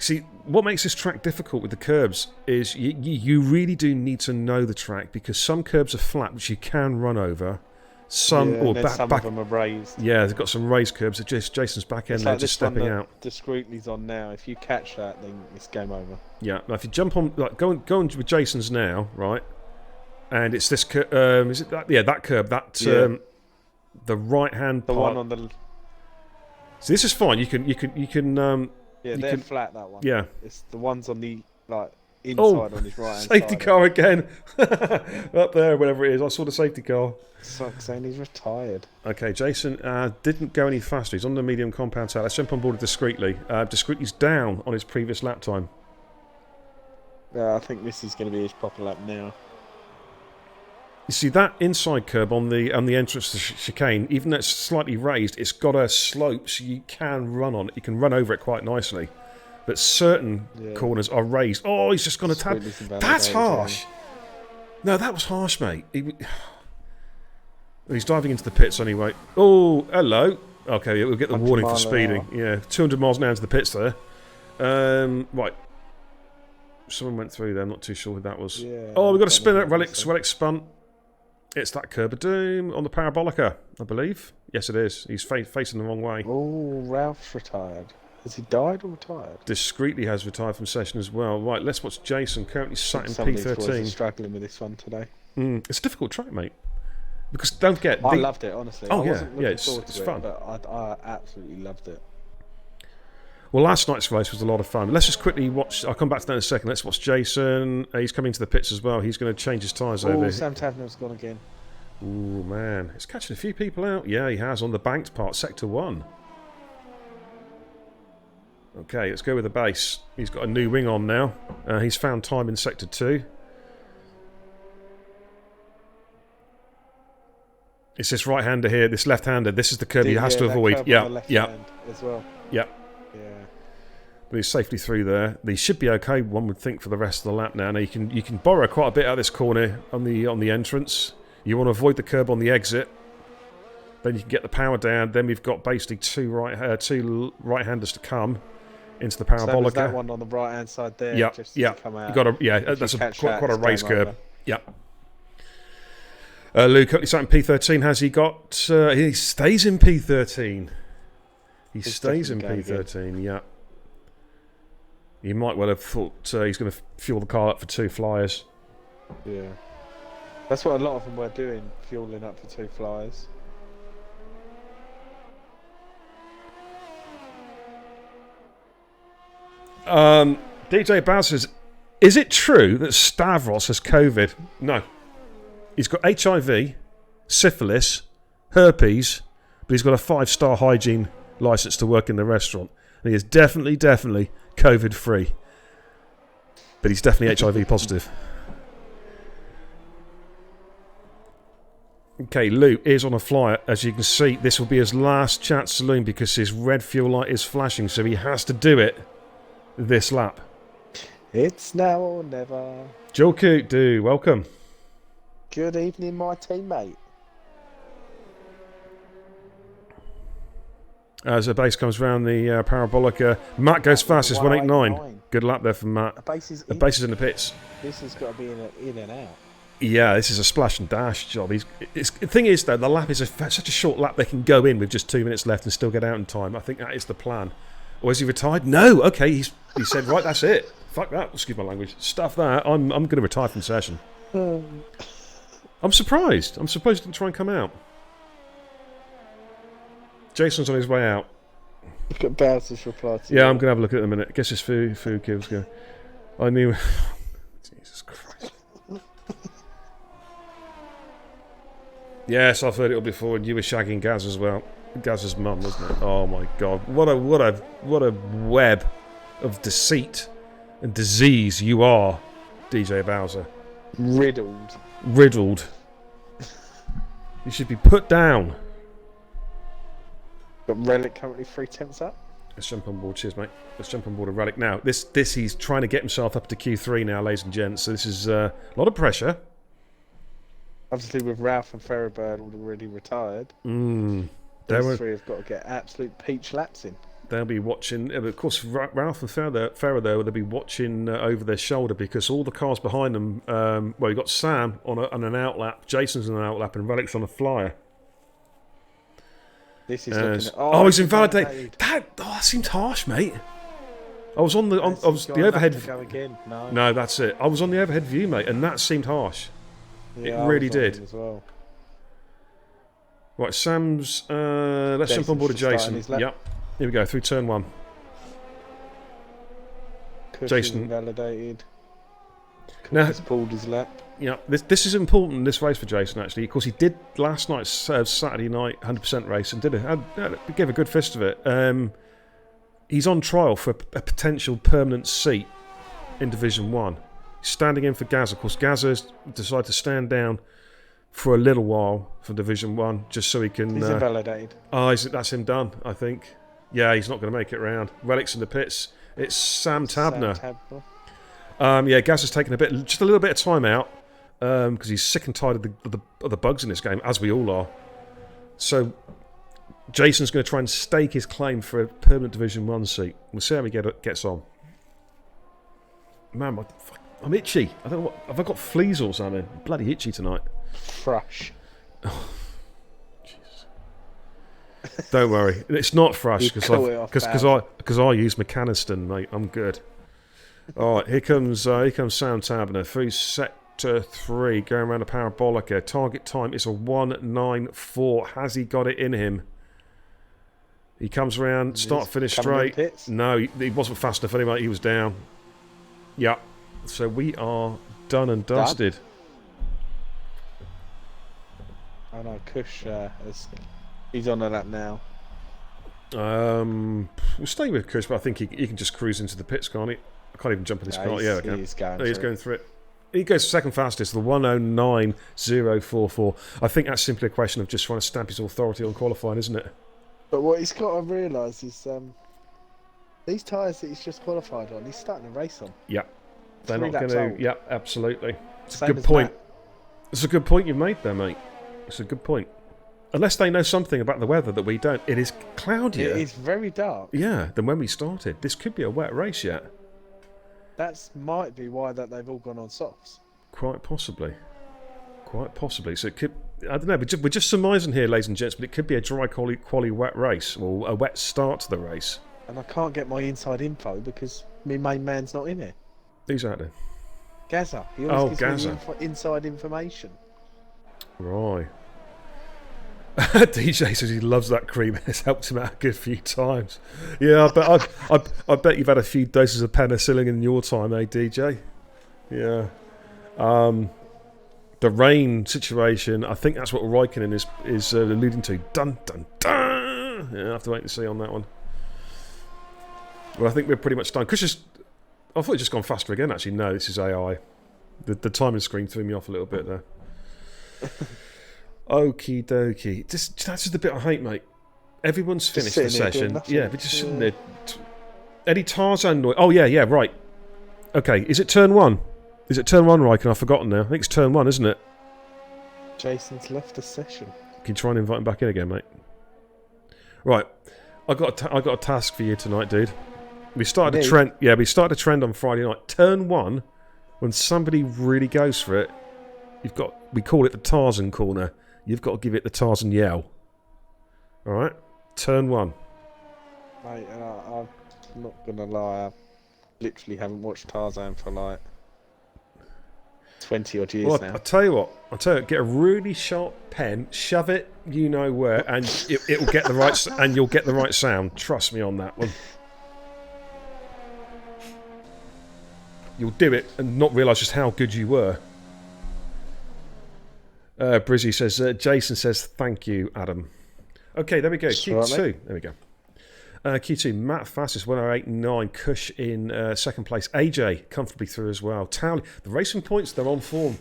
S1: See, what makes this track difficult with the curbs is you really do need to know the track, because some curbs are flat, which you can run over. Some of them are raised. Yeah, they've got some raised curbs. Jason's back end there, just stepping out.
S3: Discreetly's on now. If you catch that, then it's game over.
S1: Yeah. Now, if you jump on, like, go on with Jason's now, right? And it's this curb. Is it that? Yeah, that curb. That the right hand.
S3: The one on the.
S1: So this is fine. You can.
S3: Yeah, they're flat. That one.
S1: Yeah.
S3: It's the ones on the inside on his right hand
S1: safety
S3: side.
S1: car again. Up there, whatever it is. I saw the safety car.
S3: Sucks saying he's retired.
S1: Okay, Jason didn't go any faster. He's on the medium compound tail. Let's jump on board discreetly. Discreetly's down on his previous lap time.
S3: I think this is going to be his proper lap now.
S1: You see that inside curb on the entrance to chicane, even though it's slightly raised, it's got a slope so you can run on it. You can run over it quite nicely. But certain corners are raised. Oh, he's just gone a tad. That's harsh. No, that was harsh, mate. He's diving into the pits anyway. Oh, hello. Okay, we'll get the warning for speeding. Yeah, 200 miles an hour into the pits there. Right. Someone went through there. I'm not too sure who that was.
S3: Yeah,
S1: oh, we've got a spin at Relic spun. It's that curb of doom on the parabolica, I believe. Yes, it is. He's facing the wrong way.
S3: Oh, Ralph's retired. Has he died or retired?
S1: Discreetly has retired from session as well. Right, let's watch Jason, currently sat in
S3: Some of these boys are
S1: P13.
S3: struggling with this one today.
S1: It's a difficult track, mate. Because don't forget...
S3: I loved it, honestly.
S1: Oh,
S3: I wasn't looking
S1: it's
S3: forward to
S1: fun.
S3: it, but I absolutely loved it.
S1: Well, last night's race was a lot of fun. Let's just quickly watch... I'll come back to that in a second. Let's watch Jason. He's coming to the pits as well. He's going to change his tyres over.
S3: Oh, Sam Taverner's gone again.
S1: Ooh, man. It's catching a few people out. Yeah, he has on the banked part, Sector 1. Okay, let's go with the base. He's got a new wing on now. He's found time in Sector 2. It's this right-hander here, this left-hander. This is the curb he has to avoid. Yeah.
S3: As well.
S1: Yeah.
S3: Yeah.
S1: But he's safely through there. He should be okay, one would think, for the rest of the lap now. Now you can borrow quite a bit out of this corner on the entrance. You want to avoid the curb on the exit. Then you can get the power down. Then we've got basically two right-handers to come into the parabolica.
S3: So there's that one on the right-hand side there.
S1: Yeah,
S3: just
S1: yeah.
S3: To come out.
S1: You got to, that's quite a raised curb.
S3: Over.
S1: Yeah. Luke, currently sat in P13. Has he got... he stays in P13. He stays in P13, yeah. You might well have thought he's going to fuel the car up for two flyers.
S3: Yeah. That's what a lot of them were doing, fueling up for two flyers.
S1: DJ Baz says, is it true that Stavros has COVID? No. He's got HIV, syphilis, herpes, but he's got a 5-star hygiene licence to work in the restaurant. And he is definitely COVID-free. But he's definitely HIV positive. Okay, Lou is on a flyer. As you can see, this will be his last chance saloon because his red fuel light is flashing, so he has to do it this lap.
S3: It's now or never.
S1: Joe Coot, do welcome.
S3: Good evening, my teammate.
S1: As the base comes round the parabolica, Matt goes fastest, 189. Good lap there from Matt. The base is in the pits.
S3: This has got to be in and out.
S1: Yeah, this is a splash and dash job. The thing is, though, the lap is such a short lap they can go in with just 2 minutes left and still get out in time. I think that is the plan. Or is he retired? No. Okay, he said, right, that's it. Fuck that. Excuse my language. Stuff that. I'm going to retire from session. I'm surprised. I'm surprised he didn't try and come out. Jason's on his way out.
S3: Look at Bowser's reply to
S1: Yeah, I'm going to have a look at it in a minute. Guess his food kills go. I knew... Jesus Christ. Yes, I've heard it all before, and you were shagging Gaz as well. Gaz's mum, wasn't it? Oh my God! What a web of deceit and disease you are, DJ Bowser. Riddled. You should be put down.
S3: Got Relic currently 3/10 up.
S1: Let's jump on board. Cheers, mate. Let's jump on board a Relic now. This he's trying to get himself up to Q3 now, ladies and gents. So this is a lot of pressure.
S3: Obviously, with Ralph and Ferrobird already retired,
S1: Those
S3: three have got to get absolute peach laps in.
S1: They'll be watching. Of course, Ralph and Ferrer though, they'll be watching over their shoulder because all the cars behind them. Well, you've got Sam on an outlap, Jason's on an outlap, and Relic's on a flyer.
S3: This is looking at,
S1: he's invalidated. That seemed harsh, mate. I was on the overhead.
S3: Go again.
S1: No, that's it. I was on the overhead view, mate, and that seemed harsh.
S3: Yeah,
S1: it really did.
S3: As well.
S1: Right, Sam's. Let's jump on board with Jason. Yep. Here we go through turn 1.
S3: Cushing
S1: Jason
S3: invalidated.
S1: Now,
S3: He's pulled his lap.
S1: this is important, this race for Jason, actually. Of course, he did last night's Saturday night 100% race and gave a good fist of it. He's on trial for a potential permanent seat in Division 1. He's standing in for Gaza. Of course, Gaza's decided to stand down for a little while for Division 1, just so he can...
S3: He's invalidated.
S1: That's him done, I think. Yeah, he's not going to make it round. Relics in the pits. It's Sam Tabner. Gaza's taken just a little bit of time out because he's sick and tired of the bugs in this game, as we all are. So Jason's going to try and stake his claim for a permanent Division 1 seat. We'll see how he gets on. Man, I'm itchy. I don't know have I got fleas or something? I'm bloody itchy tonight.
S3: Thrush.
S1: Oh, Jesus. Don't worry, it's not thrush because I use Mechaniston, mate. I'm good. All right, here comes Sam Tabner through sector 3, going around a parabolica. Target time is a 1:94. Has he got it in him? He comes around, finish straight. No, he wasn't fast enough anyway. He was down. Yeah, so we are done and dusted.
S3: Oh no, Kush, he's on a lap now.
S1: We'll stay with Kush, but I think he can just cruise into the pits, can't he? I can't even jump in this car. Yeah,
S3: he's
S1: going through it. He goes second fastest, the 1:09.044. I think that's simply a question of just trying to stamp his authority on qualifying, isn't it?
S3: But what he's got to realise is these tyres that he's just qualified on, he's starting a race on.
S1: Yeah. They're not going to... Yeah, absolutely. It's a good point. It's a good point you've made there, mate. It's a good point. Unless they know something about the weather that we don't. It is cloudier.
S3: It is very dark.
S1: Yeah, than when we started. This could be a wet race yet.
S3: That might be why they've all gone on softs.
S1: Quite possibly. So it could... I don't know. We're just surmising here, ladies and gents, but it could be a dry, quali wet race, or a wet start to the race.
S3: And I can't get my inside info because my main man's not in here.
S1: Who's out there?
S3: Gaza. He always gives
S1: Gaza.
S3: me inside information.
S1: Right. DJ says he loves that cream. It's helped him out a good few times. Yeah, I bet you've had a few doses of penicillin in your time, eh, DJ? Yeah. The rain situation, I think that's what Raikkonen is alluding to. Dun dun dun. Yeah, I have to wait and see on that one. Well, I think we're pretty much done. I thought it just gone faster again. Actually, no, this is AI. The timing screen threw me off a little bit there. Okie dokie. That's just the bit I hate, mate. Everyone's finished the session. Yeah, we're just sitting there. Any Tarzan noise? Oh, yeah, right. Okay, is it turn 1? Is it turn 1, Raikkonen? I've forgotten now. I think it's turn 1, isn't it?
S3: Jason's left the session.
S1: Can you try and invite him back in again, mate? Right. I got a task for you tonight, dude. We started a trend. Yeah, we started a trend on Friday night. Turn 1, when somebody really goes for it, we call it the Tarzan corner. You've got to give it the Tarzan yell. All right? Turn 1.
S3: Mate, I'm not going to lie. I literally haven't watched Tarzan for like 20 odd years now.
S1: I'll tell you what. Get a really sharp pen, shove it you know where, and it will get the right and you'll get the right sound. Trust me on that one. You'll do it and not realise just how good you were. Brizzy says, Jason says, thank you, Adam. Okay, there we go. Q2. There we go. Q2, Matt fastest, 1:08.9. Kush in second place. AJ comfortably through as well. Towley, the racing points, they're on form.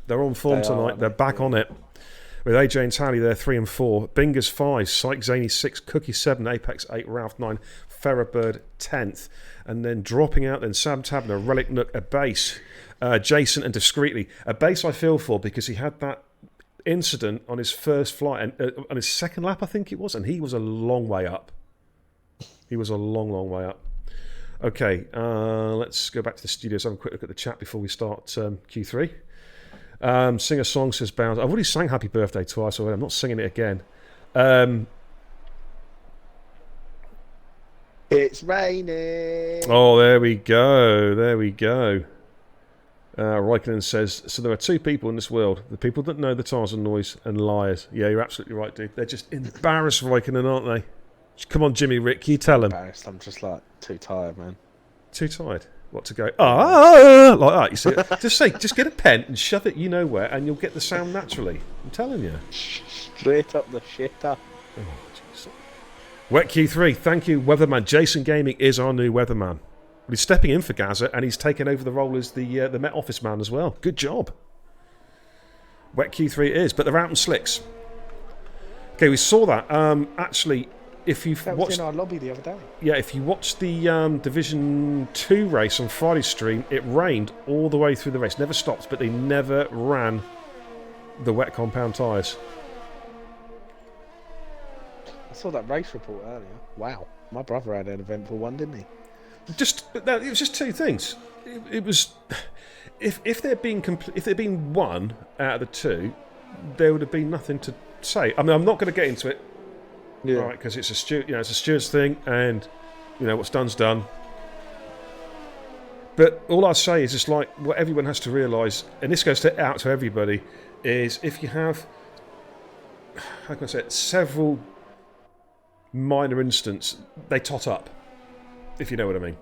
S1: They're on form tonight. They're back on it. With AJ and Towley there, 3 and 4. Bingers 5. Syke Zaney 6. Cookie 7. Apex 8. Ralph 9. Ferrobird 10th. And then dropping out, then Sam Tabner, Relic Nook, a base. Jason and Discreetly. A base I feel for because he had that incident on his first flight, and on his second lap, I think it was, and he was a long way up. He was a long, long way up. Okay, let's go back to the studios, have a quick look at the chat before we start Q3. Sing a song, says Bounds. I've already sang Happy Birthday twice already. I'm not singing it again.
S3: It's raining.
S1: Oh, there we go. There we go. Raikkonen says, so there are two people in this world, the people that know the Tarzan noise and liars. Yeah, you're absolutely right, dude. They're just embarrassed, Raikkonen, aren't they? Come on, Jimmy Rick, can you tell them?
S3: Embarrassed. I'm just like too tired, man.
S1: Too tired? What to go? Ah, like that. You see it? Just get a pen and shove it. You know where, and you'll get the sound naturally. I'm telling you.
S3: Straight up the shitter.
S1: Oh, jeez. Wet Q3. Thank you, weatherman. Jason Gaming is our new weatherman. Well, he's stepping in for Gaza, and he's taken over the role as the Met Office man as well. Good job. Wet Q3 it is, but they're out in slicks. Okay, we saw that. Actually, if you've
S3: That
S1: watched,
S3: was in our lobby the other day.
S1: yeah, if you watched the Division 2 race on Friday's stream, it rained all the way through the race. Never stopped, but they never ran the wet compound tyres.
S3: I saw that race report earlier. Wow, my brother had an eventful one, didn't he?
S1: It was just two things. It was if there'd been one out of the two, there would have been nothing to say. I mean, I'm not going to get into it, right? Because it's a steward's thing, and what's done's done. But all I say is just like what everyone has to realise, and this goes out to everybody, is if you have, how can I say it, several minor incidents, they tot up, if you know what I mean.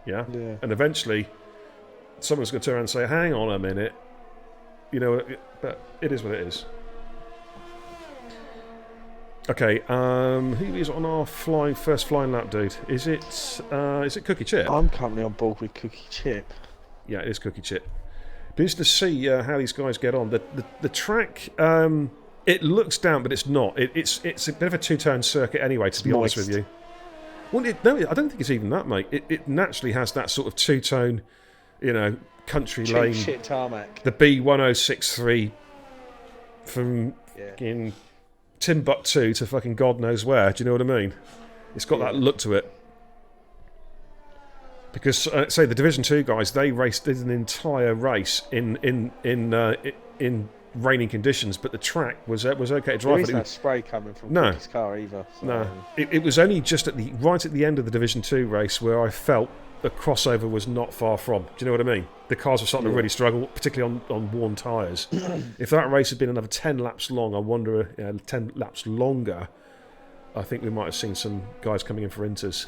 S1: Yeah? And eventually someone's going to turn around and say, hang on a minute, but it is what it is. Okay, who is on our first flying lap, dude? Is it Cookie Chip?
S3: I'm currently on board with Cookie Chip.
S1: Yeah, it is Cookie Chip. But just to see how these guys get on. The track, it looks down, but it's not. It's a bit of a two-tone circuit anyway, to be honest with you. Well, no, I don't think it's even that, mate. It naturally has that sort of two-tone, country
S3: Cheap
S1: lane.
S3: shit tarmac.
S1: The B1063 from in Timbuktu to fucking God knows where. Do you know what I mean? It's got that look to it. Because say the Division 2 guys, did an entire race in raining conditions, but the track was okay to drive.
S3: There is no spray coming from Cookie's car either. So.
S1: No, it was only just right at the end of the Division 2 race where I felt the crossover was not far from. Do you know what I mean? The cars were starting to really struggle, particularly on worn tyres. If that race had been another 10 laps long, I wonder, 10 laps longer, I think we might have seen some guys coming in for inters.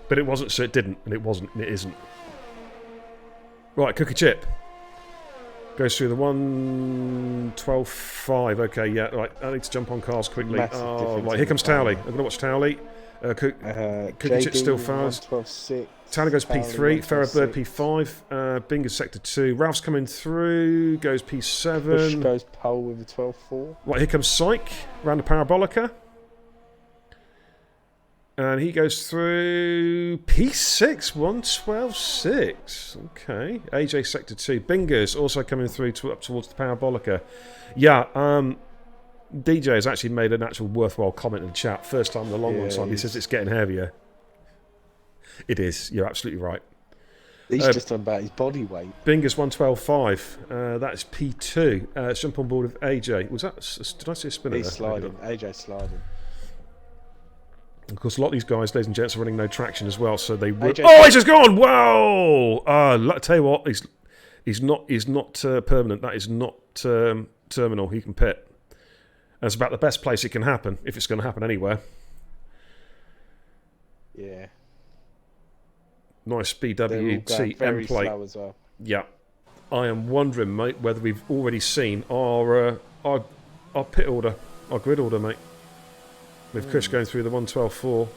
S1: But it wasn't, so it didn't, and it wasn't, and it isn't. Right, Cookie Chip. Goes through the 1:12.5. Okay, yeah, right. I need to jump on cars quickly. Right, here comes Towley. I'm going to watch Towley. Cookie Chip's still fast. Towley goes P3. Ferrobird P5. Binger's Sector 2. Ralph's coming through. Goes P7.
S3: Bush goes pole with a 12.4.
S1: Right, here comes Syke. Round the Parabolica. And he goes through P6, 1:12.6. Okay. AJ Sector 2. Bingers also coming through up towards the Parabolica. Yeah, DJ has actually made an actual worthwhile comment in the chat. First time on the long one side, he says it's getting heavier. It is. You're absolutely right.
S3: He's just on about his body weight.
S1: Bingers 1:12.5. That's P2. Let's jump on board with AJ. Was that? Did I see a spinner?
S3: He's sliding. AJ's sliding.
S1: Of course, a lot of these guys, ladies and gents, are running no traction as well, so they will. Oh, he's just gone! Whoa! I tell you what, he's not permanent. That is not terminal. He can pit. And it's about the best place it can happen, if it's going to happen anywhere.
S3: Yeah.
S1: Nice BWT M plate.
S3: As well.
S1: Yeah. I am wondering, mate, whether we've already seen our pit order, our grid order, mate. With Chris going through the 1:12.4.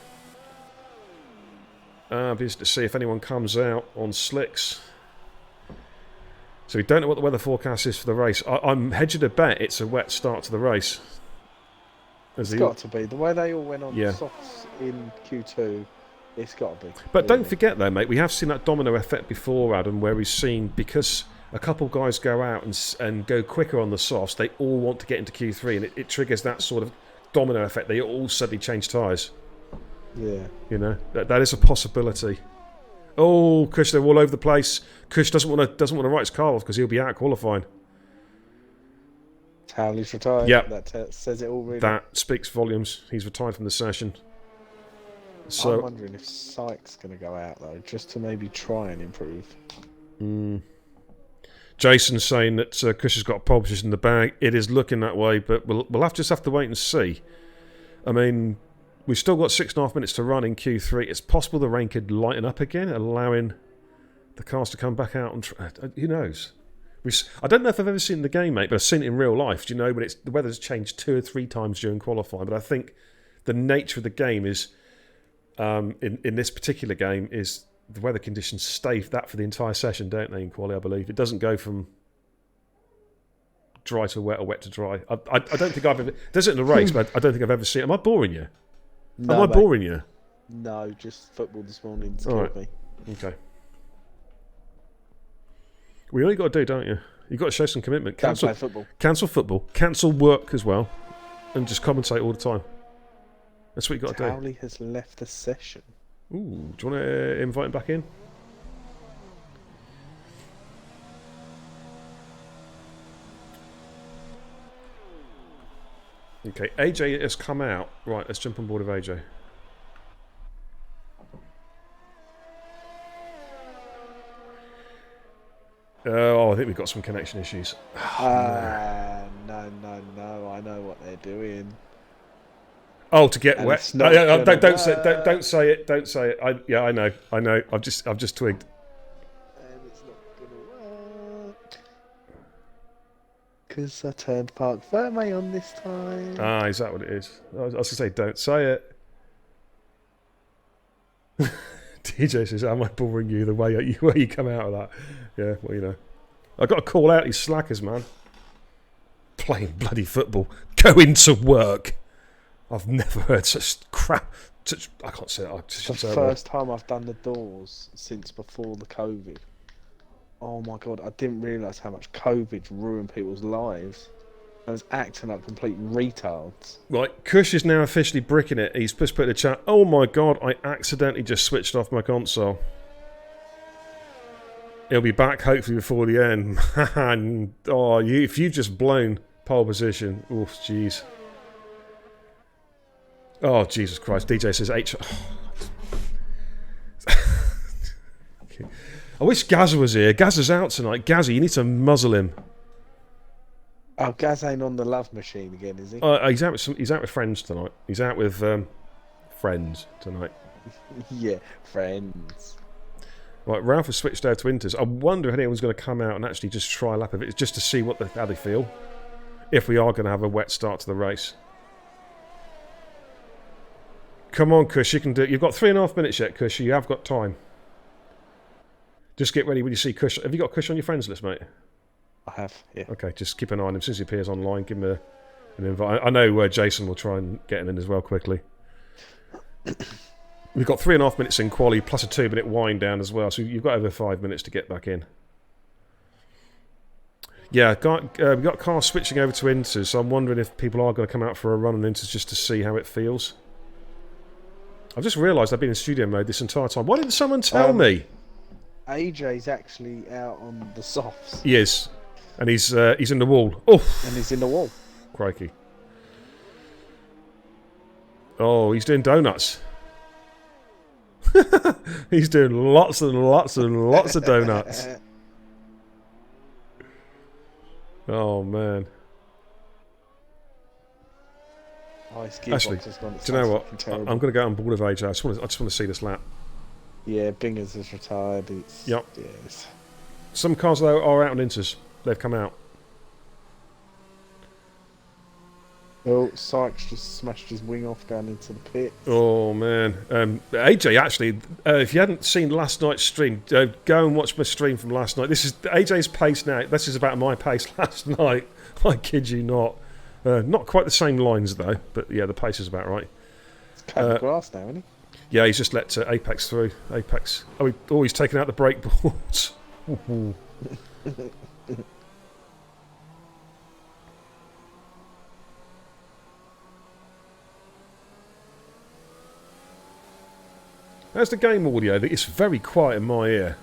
S1: Be interested to see if anyone comes out on slicks. So we don't know what the weather forecast is for the race. I'm hedging a bet it's a wet start to the race.
S3: It's got to be. The way they all went on softs in Q2, it's got to be.
S1: But don't forget though, mate, we have seen that domino effect before, Adam, where we've seen, because a couple of guys go out and go quicker on the softs, they all want to get into Q3, and it triggers that sort of domino effect. They all suddenly change tyres.
S3: Yeah.
S1: That is a possibility. Oh, Kush, they're all over the place. Kush doesn't want to write his car off because he'll be out qualifying.
S3: Towley's retired.
S1: Yeah.
S3: That says it all, really.
S1: That speaks volumes. He's retired from the session. So
S3: I'm wondering if Syke's going to go out, though, just to maybe try and improve.
S1: Jason's saying that Kush has got a pole position in the bag. It is looking that way, but we'll just have to wait and see. I mean, we've still got 6.5 minutes to run in Q3. It's possible the rain could lighten up again, allowing the cars to come back out and who knows? I don't know if I've ever seen the game, mate, but I've seen it in real life. Do you know when the weather's changed 2 or 3 times during qualifying? But I think the nature of the game is, in this particular game, is the weather conditions stay that for the entire session, don't they? In quali, I believe it doesn't go from dry to wet or wet to dry. I don't think I've ever. Does it in a race? But I don't think I've ever seen it. Am I boring you?
S3: No,
S1: Am I
S3: mate.
S1: boring you?
S3: No, just football this morning.
S1: All right.
S3: Me.
S1: Okay. Well, you only got to do, don't you? You've got to show some commitment.
S3: Don't play football.
S1: Cancel football. Cancel work as well. And just commentate all the time. That's what you've got to do.
S3: Cowley has left the session.
S1: Ooh, do you want to invite him back in? Okay, AJ has come out. Right, let's jump on board with AJ. Oh, I think we've got some connection issues.
S3: No. I know what they're doing.
S1: Oh, to get
S3: And
S1: wet.
S3: it's not
S1: Don't say it. Don't say it. I know. I've just twigged.
S3: And it's not gonna work. Because I turned Park Ferme on this time.
S1: Ah, is that what it is? I was going to say, don't say it. DJ says, am I boring you the way you come out of that? Yeah, well, you know. I've got to call out these slackers, man. Playing bloody football. Going to work. I've never heard such crap. I can't say that.
S3: It's the first time I've done the doors since before the COVID. Oh my god, I didn't realise how much COVID ruined people's lives. I was acting like complete retards.
S1: Right, Kush is now officially bricking it. He's just put in the chat, oh my god, I accidentally just switched off my console. He'll be back hopefully before the end. Man, if you've just blown pole position, oof, jeez. Oh, Jesus Christ. DJ says H. Okay. I wish Gazza was here. Gazza's out tonight. Gazza, you need to muzzle him.
S3: Oh, Gaz ain't on the love machine again, is he?
S1: He's out with friends tonight. He's out with friends tonight.
S3: Yeah, friends.
S1: Right, Ralph has switched out to Inters. I wonder if anyone's going to come out and actually just try a lap of it, just to see how they feel. If we are going to have a wet start to the race. Come on, Kush, you can do it. You've got 3.5 minutes yet, Kush. You have got time. Just get ready when you see Kush. Have you got Kush on your friends list, mate?
S3: I have, yeah.
S1: Okay, just keep an eye on him. Since he appears online, give him an invite. I know Jason will try and get him in as well quickly. We've got 3.5 minutes in quali, plus a 2-minute wind down as well, so you've got over 5 minutes to get back in. Yeah, we've got cars switching over to Inters, so I'm wondering if people are going to come out for a run on Inters just to see how it feels. I've just realised I've been in studio mode this entire time. Why didn't someone tell me?
S3: AJ's actually out on the softs.
S1: He is. And he's in the wall. Oh,
S3: And he's in the wall.
S1: crikey. Oh, he's doing donuts. He's doing lots and lots and lots of donuts. Oh, man.
S3: Oh, his
S1: Actually,
S3: gearbox has gone.
S1: do you know what? I'm going to go on board with AJ. I just want to see this lap.
S3: Yeah, Bingers has retired.
S1: Yep.
S3: Yes.
S1: Some cars, though, are out on Inters. They've come out.
S3: Oh, Sykes just smashed his wing off going into the pit.
S1: Oh, man. AJ, actually, if you hadn't seen last night's stream, go and watch my stream from last night. This is AJ's pace now. This is about my pace last night. I kid you not. Not quite the same lines, though. But, yeah, the pace is about right.
S3: It's cutting grass now, isn't he?
S1: Yeah, he's just let Apex through. Apex. Oh, he's taken out the brake boards. How's the game audio? It's very quiet in my ear.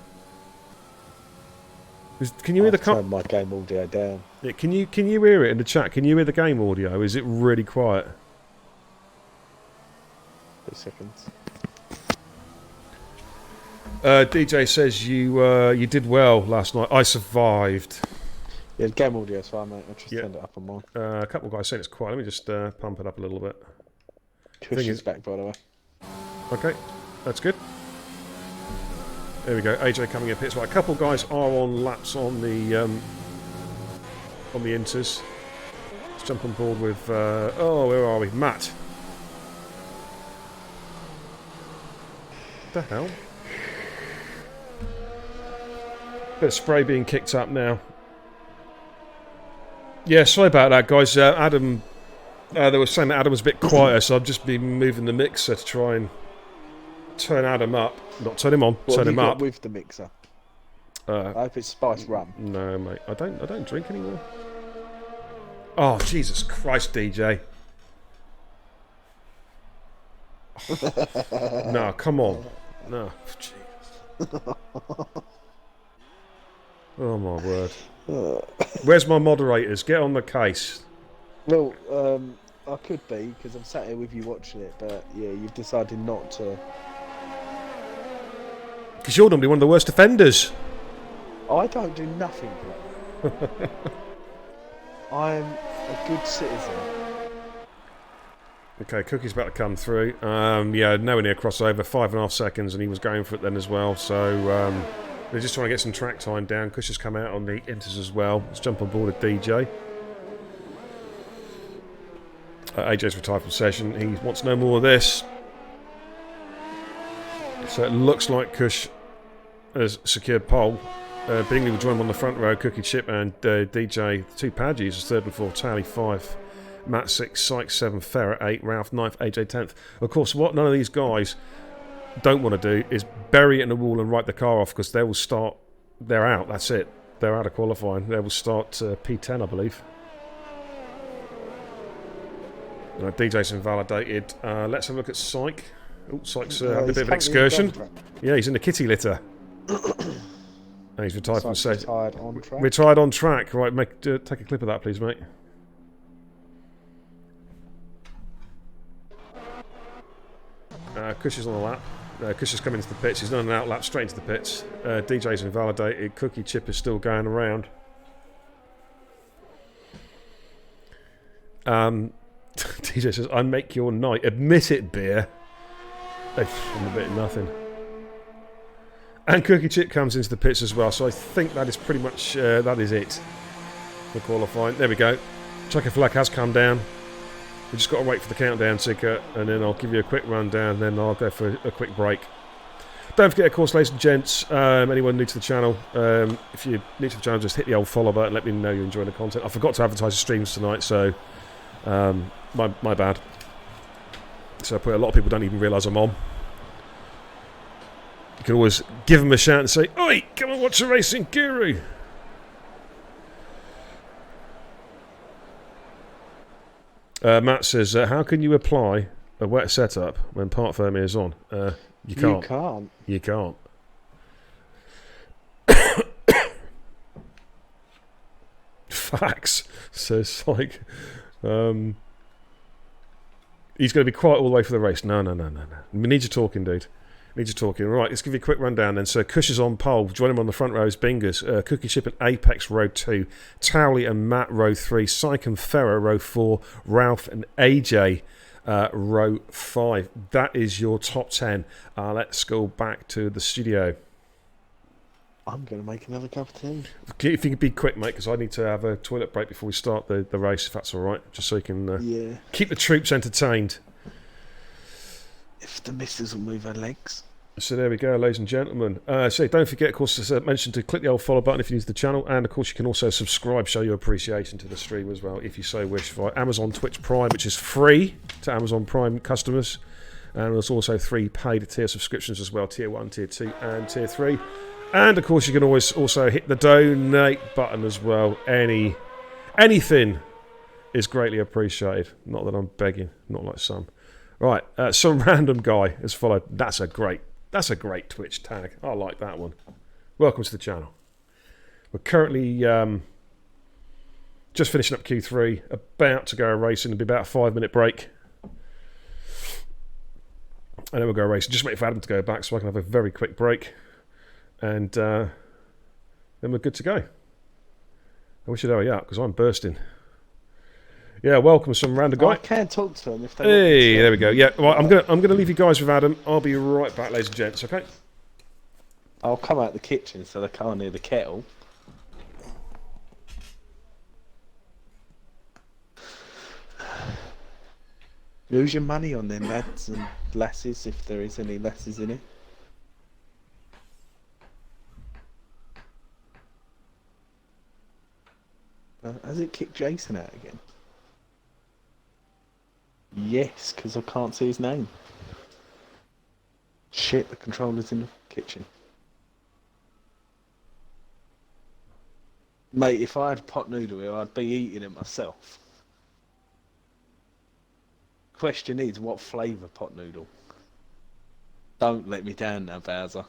S1: Can you hear the
S3: Turned my game audio down.
S1: Yeah, can you hear it in the chat? Can you hear the game audio? Is it really quiet?
S3: 2 seconds.
S1: DJ says you did well last night. I survived.
S3: Yeah, the game audio's fine, mate. I just
S1: Yeah.
S3: turned it up on mine.
S1: A couple of guys saying it's quiet. Let me just pump it up a little bit.
S3: Cush is back, by the way.
S1: Okay, that's good. There we go. AJ coming in pits. Right, a couple guys are on laps on the inters. Let's jump on board with. Where are we? Matt. What the hell? Bit of spray being kicked up now. Yeah, sorry about that, guys. Adam, they were saying that Adam was a bit quieter, so I've just been moving the mixer to try and turn Adam up. Not turn him on, turn him up.
S3: With the mixer. I hope it's spiced rum.
S1: No, mate. I don't drink anymore. Oh, Jesus Christ, DJ. No, come on. No. Jeez. Oh, my word. Where's my moderators? Get on the case.
S3: Well, I could be, because I'm sat here with you watching it, but yeah, you've decided not to.
S1: Because you're normally one of the worst offenders.
S3: I don't do nothing, bro. I'm a good citizen.
S1: Okay, Cookie's about to come through. Yeah, nowhere near crossover. 5.5 seconds, and he was going for it then as well. So they're just trying to get some track time down. Kush has come out on the inters as well. Let's jump on board with DJ. AJ's retired from session. He wants no more of this. So it looks like Kush has secured pole. Bingley will join him on the front row. Cookie, Chip and DJ, the 2 pad users, 3rd and 4th, Tally 5, Matt 6, Sykes 7, Ferret 8, Ralph 9th, AJ 10th. Of course, what none of these guys don't want to do is bury it in the wall and write the car off, because they will start, they're out, that's it. They're out of qualifying. They will start P10, I believe. DJ's invalidated. Let's have a look at Syke. Oh, Syke's having a bit of an excursion. Yeah, he's in the kitty litter. And he's retired from session.
S3: Retired on track.
S1: Retired on track. Right, take a clip of that, please, mate. Kush is on the lap. Kush is coming into the pits. He's done an out lap straight into the pits. DJ's invalidated. Cookie, Chip is still going around. DJ says, I make your night. Admit it, beer. I'm a bit of nothing. And Cookie Chip comes into the pits as well, so I think that is pretty much, that is it for qualifying. There we go. Checker flag has come down. We've just got to wait for the countdown ticker, and then I'll give you a quick rundown, and then I'll go for a quick break. Don't forget, of course, ladies and gents, anyone new to the channel, if you're new to the channel, just hit the old follow button, let me know you're enjoying the content. I forgot to advertise the streams tonight, so my bad. So a lot of people don't even realise I'm on. You can always give them a shout and say, "Oi, come and watch the Racing Guru." Matt says, how can you apply a wet setup when part firming is on? You can't.
S3: You can't.
S1: You can't. Facts, says like, he's going to be quiet all the way for the race. No. We need you talking, dude. Need you talking. Right, let's give you a quick rundown then. So Kush is on pole. Join him on the front row is Bingers. Cookie Chip and Apex row 2. Towley and Matt row 3. Syke and Ferrer row 4. Ralph and AJ row 5. That is your top 10. Let's go back to the studio.
S3: I'm going to make another cup of tea.
S1: If you could be quick, mate, because I need to have a toilet break before we start the race, if that's all right. Just so you can keep the troops entertained.
S3: If the missus will move her legs.
S1: So there we go, ladies and gentlemen. So don't forget, of course, as I mentioned, to click the old follow button if you're new to the channel. And, of course, you can also subscribe, show your appreciation to the stream as well, if you so wish, via Amazon Twitch Prime, which is free to Amazon Prime customers. And there's also 3 paid tier subscriptions as well, Tier 1, Tier 2 and Tier 3. And, of course, you can always also hit the donate button as well. Anything is greatly appreciated. Not that I'm begging, not like some. Right, some random guy has followed. That's a great Twitch tag. I like that one. Welcome to the channel. We're currently just finishing up Q3, about to go racing. It'll be about a 5-minute break. And then we'll go racing. Just wait for Adam to go back so I can have a very quick break. And then we're good to go. I wish you'd hurry up because I'm bursting. Yeah, welcome some random guy.
S3: I can talk to them if they
S1: Hey, there we go. Yeah, well, I'm gonna leave you guys with Adam. I'll be right back, ladies and gents. Okay.
S3: I'll come out the kitchen so they can't hear the kettle. Lose your money on them lads and lasses, if there is any lasses in it. Has it kicked Jason out again? Yes, because I can't see his name. Shit, the controller's in the kitchen. Mate, if I had pot noodle here, I'd be eating it myself. Question is, what flavour pot noodle? Don't let me down now, Bowser.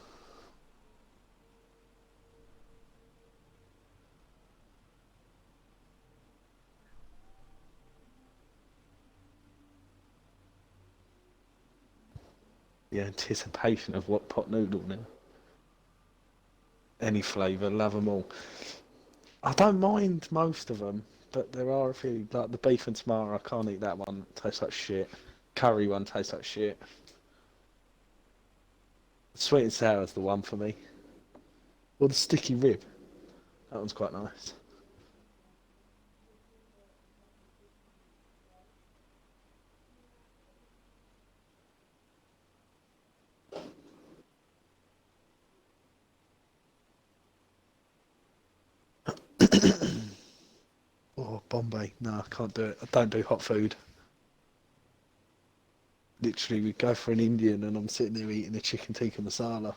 S3: The anticipation of what pot noodle now. Any flavour, love them all. I don't mind most of them, but there are a few, like the beef and tomato, I can't eat that one, it tastes like shit. Curry one tastes like shit. Sweet and sour is the one for me. Or the sticky rib. That one's quite nice. Oh, Bombay. No, I can't do it. I don't do hot food. Literally, we go for an Indian and I'm sitting there eating a chicken tikka masala.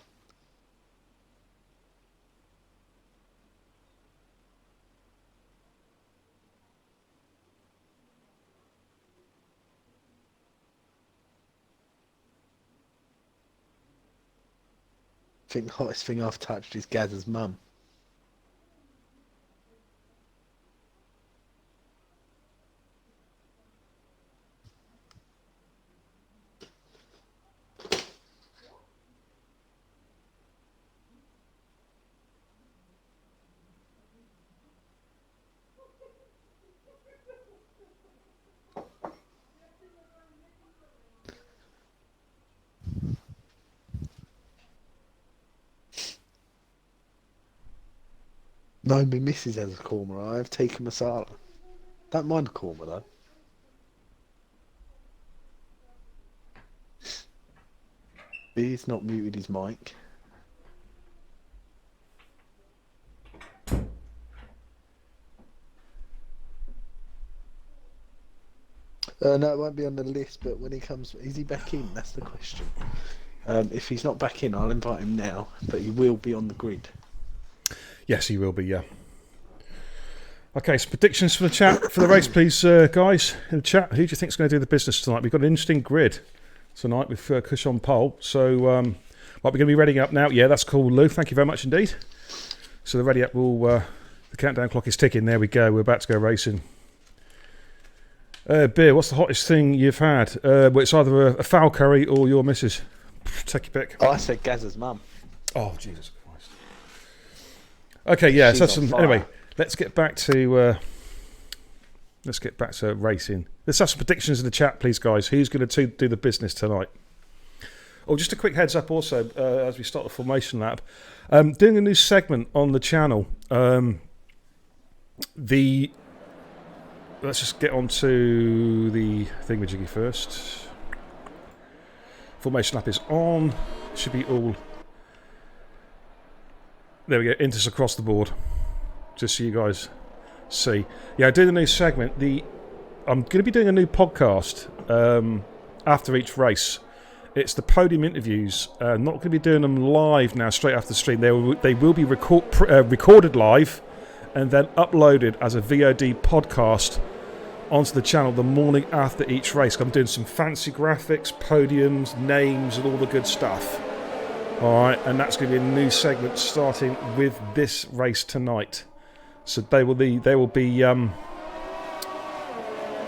S3: I think the hottest thing I've touched is Gaz's mum. No, my missus has a korma. I have tikka masala. Don't mind a korma though. He's not muted his mic. No, it won't be on the list, but when he comes, is he back in? That's the question. If he's not back in, I'll invite him now, but he will be on the grid.
S1: Yes, he will be, yeah. Okay, so predictions for the chat for the race, please, guys. In the chat, who do you think's going to do the business tonight? We've got an interesting grid tonight with Kush on pole. So, what we're going to be readying up now. Yeah, that's cool, Lou. Thank you very much indeed. So the ready up will, the countdown clock is ticking. There we go. We're about to go racing. Beer, what's the hottest thing you've had? Well, it's either a fowl curry or your missus. Take your pick.
S3: Oh, I said Gaz's mum.
S1: Oh, Jesus Christ. Okay, yeah. So anyway, let's get back to racing. Let's have some predictions in the chat, please, guys. Who's going to do the business tonight? Oh, just a quick heads up also as we start the formation lap. Doing a new segment on the channel. Let's just get on to the thingamajiggy first. Formation lap is on. Should be all... There we go. Inters across the board. Just so you guys see. Yeah, doing a new segment. I'm going to be doing a new podcast after each race. It's the podium interviews. Not going to be doing them live now, straight after the stream. They will be recorded live and then uploaded as a VOD podcast onto the channel the morning after each race. I'm doing some fancy graphics, podiums, names, and all the good stuff. All right, and that's going to be a new segment starting with this race tonight. So they will be on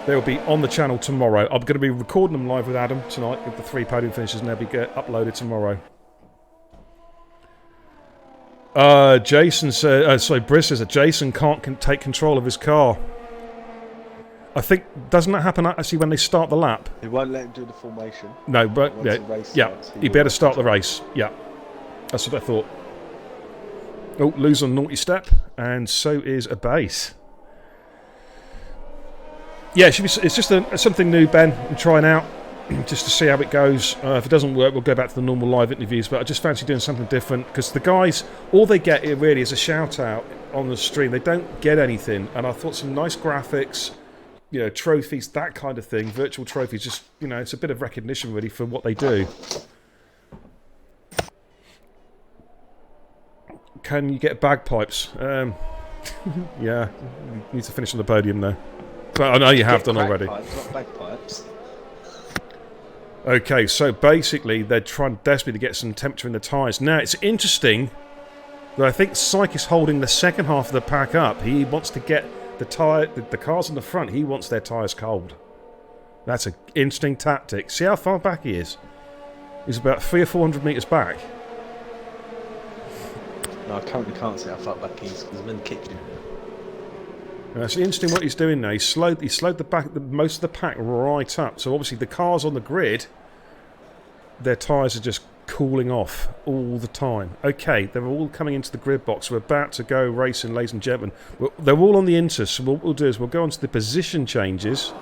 S1: the channel tomorrow. I'm going to be recording them live with Adam tonight with the 3 podium finishes, and they'll be uploaded tomorrow. Jason says, Briss says that Jason can't take control of his car. I think, doesn't that happen actually when they start the lap?
S3: He won't let him do the formation.
S1: No, but yeah, he better start the race. Yeah, that's what I thought. Oh, Lou's on naughty step, and so is a base. Yeah, it's just something new, Ben. I'm trying out just to see how it goes. If it doesn't work, we'll go back to the normal live interviews. But I just fancy doing something different because the guys, all they get here really is a shout out on the stream. They don't get anything, and I thought some nice graphics, trophies, that kind of thing, virtual trophies. Just it's a bit of recognition really for what they do. Can you get bagpipes? Yeah, you need to finish on the podium though. But I know you have done already.
S3: Not bagpipes.
S1: Okay, so basically they're trying desperately to get some temperature in the tyres. Now it's interesting that I think Syke is holding the second half of the pack up. He wants to get the cars in the front. He wants their tyres cold. That's an interesting tactic. See how far back he is? He's about 300 or 400 metres back.
S3: No, I currently can't see how far back he is because I'm in the kitchen.
S1: It's interesting what he's doing now. He slowed most of the pack right up. So obviously the cars on the grid, their tyres are just cooling off all the time. Okay, they're all coming into the grid box. We're about to go racing, ladies and gentlemen. They're all on the Inters. So what we'll do is we'll go on to the position changes.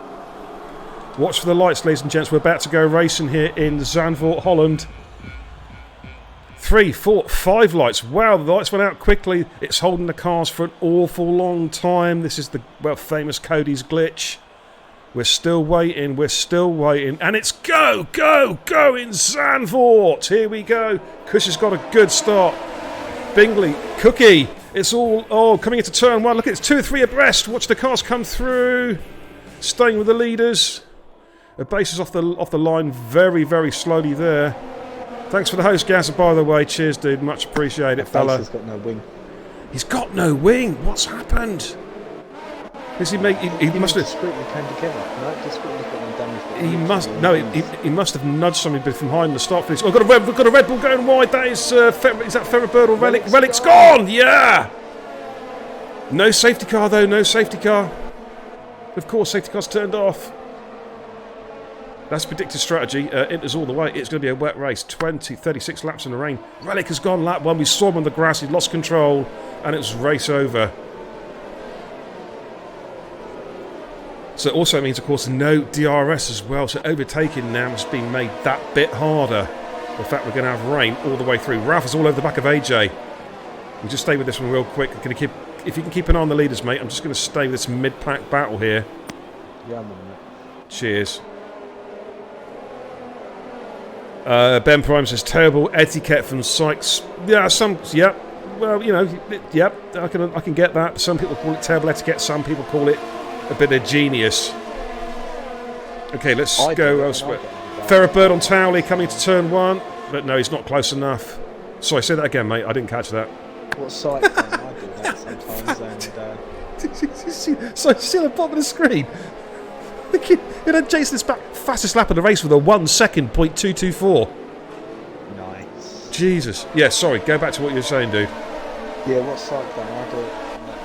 S1: Watch for the lights, ladies and gents. We're about to go racing here in Zandvoort, Holland. 3, 4, 5 lights. Wow, the lights went out quickly. It's holding the cars for an awful long time. This is the famous Cody's glitch. We're still waiting. And it's go in Zandvoort. Here we go. Kush has got a good start. Bingley, Cookie. It's all coming into turn 1. Look, it's 2 or 3 abreast. Watch the cars come through. Staying with the leaders. The base is off the line very, very slowly there. Thanks for the host, Gazza, by the way. Cheers, dude. Much appreciated, fella.
S3: He's got no wing.
S1: He's got no wing? What's happened? Does he make... He must have...
S3: discreetly came together. No, discreetly got no damage.
S1: He must... No, he must have nudged something from behind the start finish. Oh, we've got a Red Bull going wide. That is... is that Ferrobird or Relic? Relic's gone! Yeah! No safety car, though. No safety car. Of course, safety car's turned off. That's predicted strategy. Inter's all the way. It's going to be a wet race. 36 laps in the rain. Relic has gone lap 1. We saw him on the grass. He lost control. And it's race over. So it also means, of course, no DRS as well. So overtaking now has been made that bit harder. In fact, we're going to have rain all the way through. Ralph is all over the back of AJ. We'll just stay with this one real quick. If you can keep an eye on the leaders, mate, I'm just going to stay with this mid-pack battle here.
S3: Yeah, I'm on that.
S1: Cheers. Ben Prime says terrible etiquette from Sykes. Yeah, well, I can get that. Some people call it terrible etiquette. Some people call it a bit of genius. Okay, let's go elsewhere. Ferrobird on Towley coming to turn 1, but no, he's not close enough. Sorry, say that again, mate. I didn't catch that.
S3: What site? I do that sometimes. And
S1: So you see on the bottom of the screen. Jason is back fastest lap of the race with a 1 second .224.
S3: Nice.
S1: Jesus. Yeah, sorry. Go back to what you were saying, dude.
S3: Yeah, what site then? I do it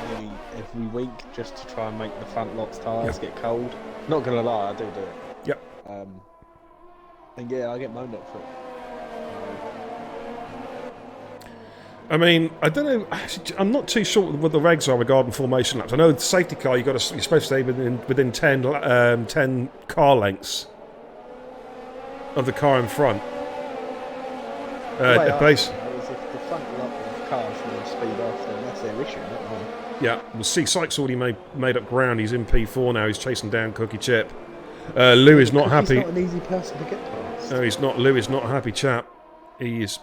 S3: nearly every week just to try and make the front lots tyres get cold. Not gonna lie, I do it.
S1: Yep.
S3: And yeah, I get moaned at for it.
S1: I mean, I don't know. I'm not too sure what the regs are regarding formation laps. I know the safety car you're supposed to stay within 10 car lengths of the car in front. Base.
S3: If the front lot of cars will speed off, then that's their issue, not mine.
S1: Yeah, we'll see. Sykes already made up ground. He's in P4 now. He's chasing down Cookie Chip. Lou is not happy.
S3: He's not an easy person to get past.
S1: No, he's not. Lou is not a happy chap. He's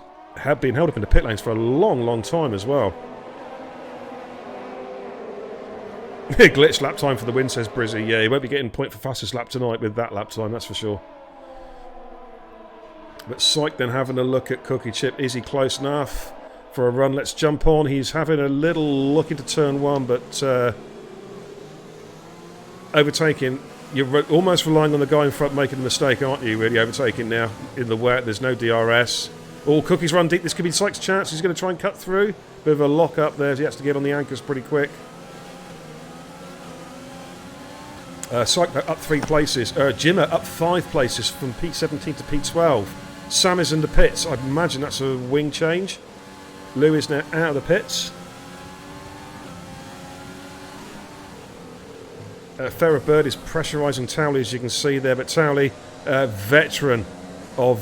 S1: been held up in the pit lanes for a long, long time as well. Glitch lap time for the win, says Brizzy. Yeah, he won't be getting point for fastest lap tonight with that lap time, that's for sure. But Syke then having a look at Cookie Chip. Is he close enough for a run? Let's jump on. He's having a little look into turn 1, but overtaking. You're almost relying on the guy in front making a mistake, aren't you? Really overtaking now in the wet. There's no DRS. All Cookies run deep. This could be Syke's chance. He's going to try and cut through. Bit of a lock up there. He has to get on the anchors pretty quick. Syke up 3 places. Jimmer up 5 places from P17 to P12. Sam is in the pits. I imagine that's a wing change. Lou is now out of the pits. Farrah Bird is pressurising Towley, as you can see there, but Towley, veteran of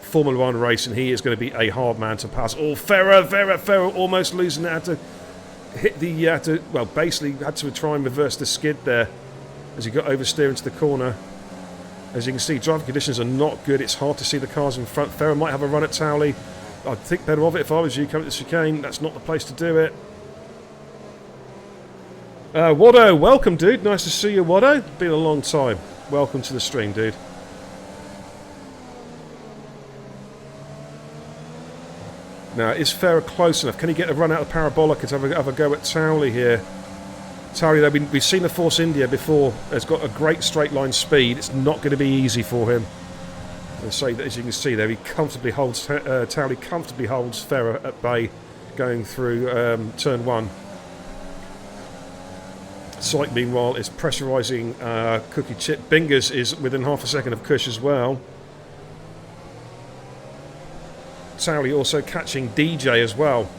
S1: Formula One racing, he is going to be a hard man to pass. Oh, Farrah almost losing it, had to hit the, basically had to try and reverse the skid there as he got oversteer into the corner. As you can see, driving conditions are not good. It's hard to see the cars in front. Farrah might have a run at Towley. I'd think better of it if I was you, coming to the chicane. That's not the place to do it. Waddo, welcome, dude. Nice to see you, Waddo. Been a long time. Welcome to the stream, dude. Now, is Farrah close enough? Can he get a run out of the parabolic and have a go at Towley here? Towley, though, we've seen the Force India before. Has got a great straight line speed. It's not going to be easy for him. I'll say that, as you can see there, he comfortably holds Towley comfortably holds Farrah at bay, going through turn 1. Syke, meanwhile, is pressurising Cookie Chip. Bingers is within half a second of Cush as well. Towley also catching DJ as well.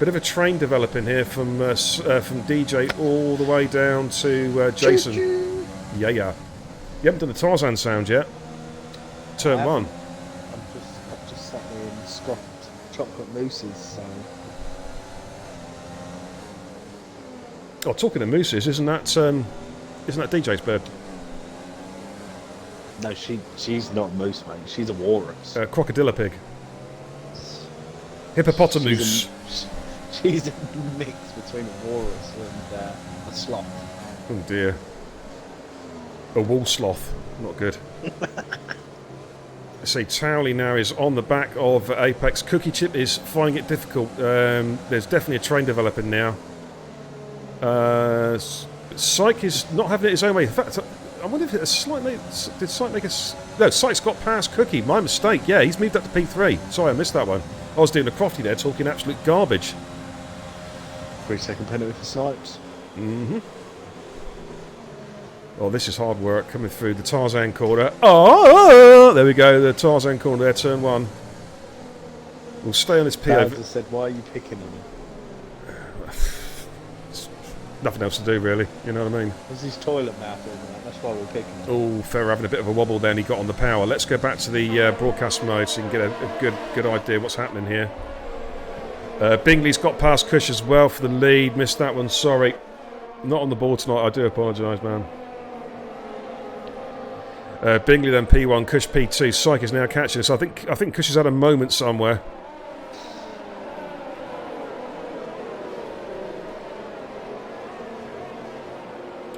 S1: Bit of a train developing here from DJ all the way down to Jason.
S3: Choo-choo.
S1: Yeah. You haven't done the Tarzan sound yet. Turn 1.
S3: I've just sat there and scoffed chocolate mousses, so...
S1: Oh, talking of mooses, isn't that DJ's bird?
S3: No, she's not a moose, mate. She's a walrus.
S1: Crocodilla pig. Hippopotamus.
S3: She's a mix between a walrus and a sloth.
S1: Oh dear. A wool sloth. Not good. I see Towley now is on the back of Apex. Cookie Chip is finding it difficult. There's definitely a train developing now. Syke is not having it his own way. In fact, I wonder if it's slightly... Did Syke make a... No, Syke's got past Cookie. My mistake. Yeah, he's moved up to P3. Sorry, I missed that one. I was doing a crofty there, talking absolute garbage.
S3: 3-second penalty for Sykes.
S1: Oh, this is hard work coming through the Tarzan corner. Oh, there we go. The Tarzan corner there, turn 1. We'll stay on this P.
S3: Bowser said, "Why are you picking him?"
S1: Nothing else to do, really. You know what I mean?
S3: There's his toilet mouth in there. That's why we're picking him.
S1: Oh, Farrah having a bit of a wobble then. He got on the power. Let's go back to the broadcast mode so you can get a good idea what's happening here. Bingley's got past Cush as well for the lead. Missed that one, sorry. Not on the board tonight, I do apologise, man. Bingley then P1, Cush P2. Syke is now catching us. I think Cush has had a moment somewhere.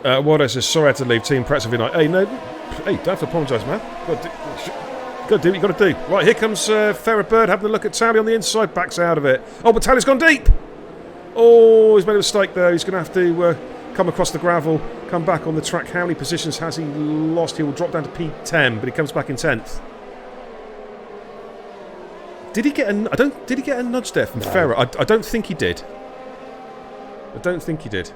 S1: Waddo says, sorry I had to leave Team Pretz every night. Hey, no, hey, don't have to apologise, man. Got to do what you got to do. Right, here comes Farrah Bird having a look at Towley on the inside, backs out of it. Oh, but Towley's gone deep! Oh, he's made a mistake there. He's going to have to come across the gravel, come back on the track. How many positions has he lost? He will drop down to P10, but he comes back in 10th. Did he get a nudge there from Farrah? I don't think he did. I don't think he did.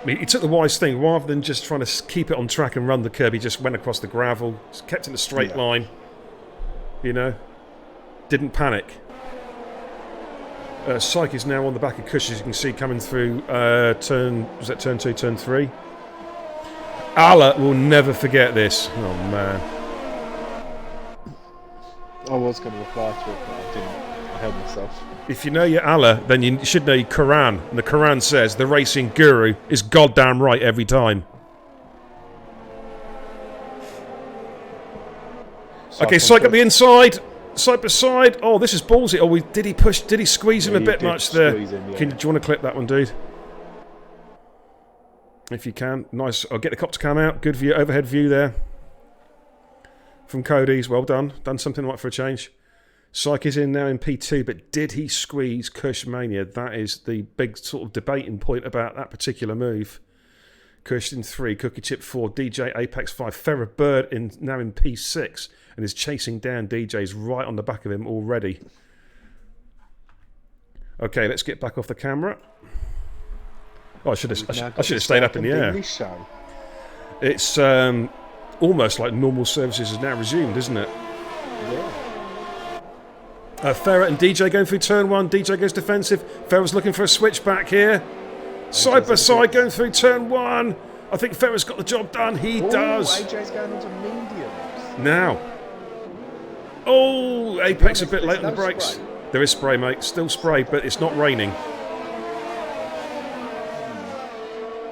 S1: I mean, he took the wise thing. Rather than just trying to keep it on track and run the curb, he just went across the gravel, just kept in a straight line. You know? Didn't panic. Syke is now on the back of Cush, as you can see, coming through turn 2, turn 3. Allah will never forget this. Oh, man.
S3: I was going to reply to it, but I didn't. I held myself.
S1: If you know your Allah, then you should know your Quran. And the Quran says the racing guru is goddamn right every time. Okay, Syke up the inside. Side by side. Oh, this is ballsy. Oh, did he squeeze him a bit much there? Do you want to clip that one, dude? If you can. Nice. I'll get the cop to come out. Good view, overhead view there. From Cody's. Well done. Done something right for a change. Syke is in now in P2, but did he squeeze Cush Mania? That is the big sort of debating point about that particular move. Cush in 3, Cookie Chip 4, DJ Apex 5, Farrah Bird now in P6 and is chasing down DJ's right on the back of him already. Okay, let's get back off the camera. Oh, I should have stayed up in the air. It's almost like normal services is now resumed, isn't it?
S3: Yeah.
S1: Ferret and DJ going through turn 1. DJ goes defensive. Ferret's looking for a switch back here. Side by side going through turn 1. I think Ferret's got the job done. He does.
S3: AJ's going into mediums.
S1: Now. Oh, Apex a bit late on the brakes.
S3: Spray.
S1: There is spray, mate. Still spray, but it's not raining.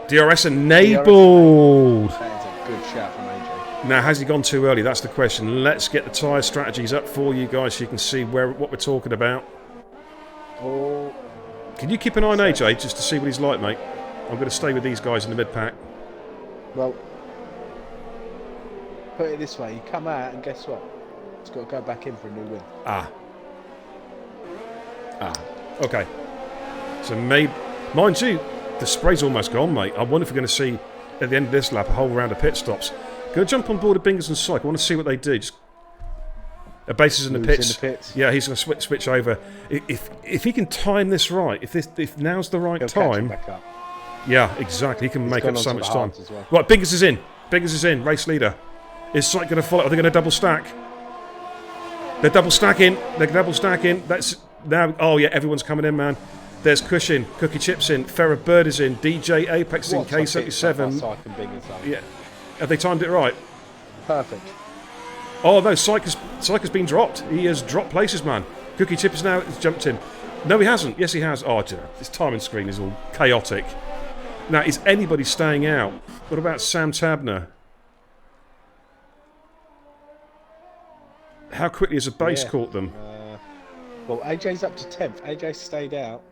S1: DRS enabled.
S3: That is a good shout from AJ.
S1: Now, has he gone too early? That's the question. Let's get the tyre strategies up for you guys so you can see what we're talking about.
S3: Oh.
S1: Can you keep an eye on AJ just to see what he's like, mate? I'm going to stay with these guys in the mid-pack.
S3: Well, put it this way, you come out and guess what? It's got to go back in for a new win.
S1: Okay. So maybe, mind you, the spray's almost gone, mate. I wonder if we're going to see at the end of this lap a whole round of pit stops. Go jump on board of Bingers and Syke. I want to see what they do. Just a basis in the pits. Yeah, he's going to switch over. If he can time this right, if now's the right time.
S3: Back up.
S1: Yeah, exactly. He can make up so much time.
S3: Well.
S1: Right, Bingers is in. Bingers is in. Race leader. Is Syke going to follow? Are they going to double stack? They're double stacking. That's now. Oh yeah, everyone's coming in, man. There's Cushion, Cookie Chips in, Ferret Bird is in, DJ Apex in, K77. Yeah, have they timed it right?
S3: Perfect.
S1: Oh no, Syke has been dropped. He has dropped places, man. Cookie Chip has now jumped in. No, he hasn't. Yes, he has. Oh, this timing screen is all chaotic. Now, is anybody staying out? What about Sam Tabner? How quickly has the base caught them?
S3: Well, AJ's up to 10th. AJ stayed out.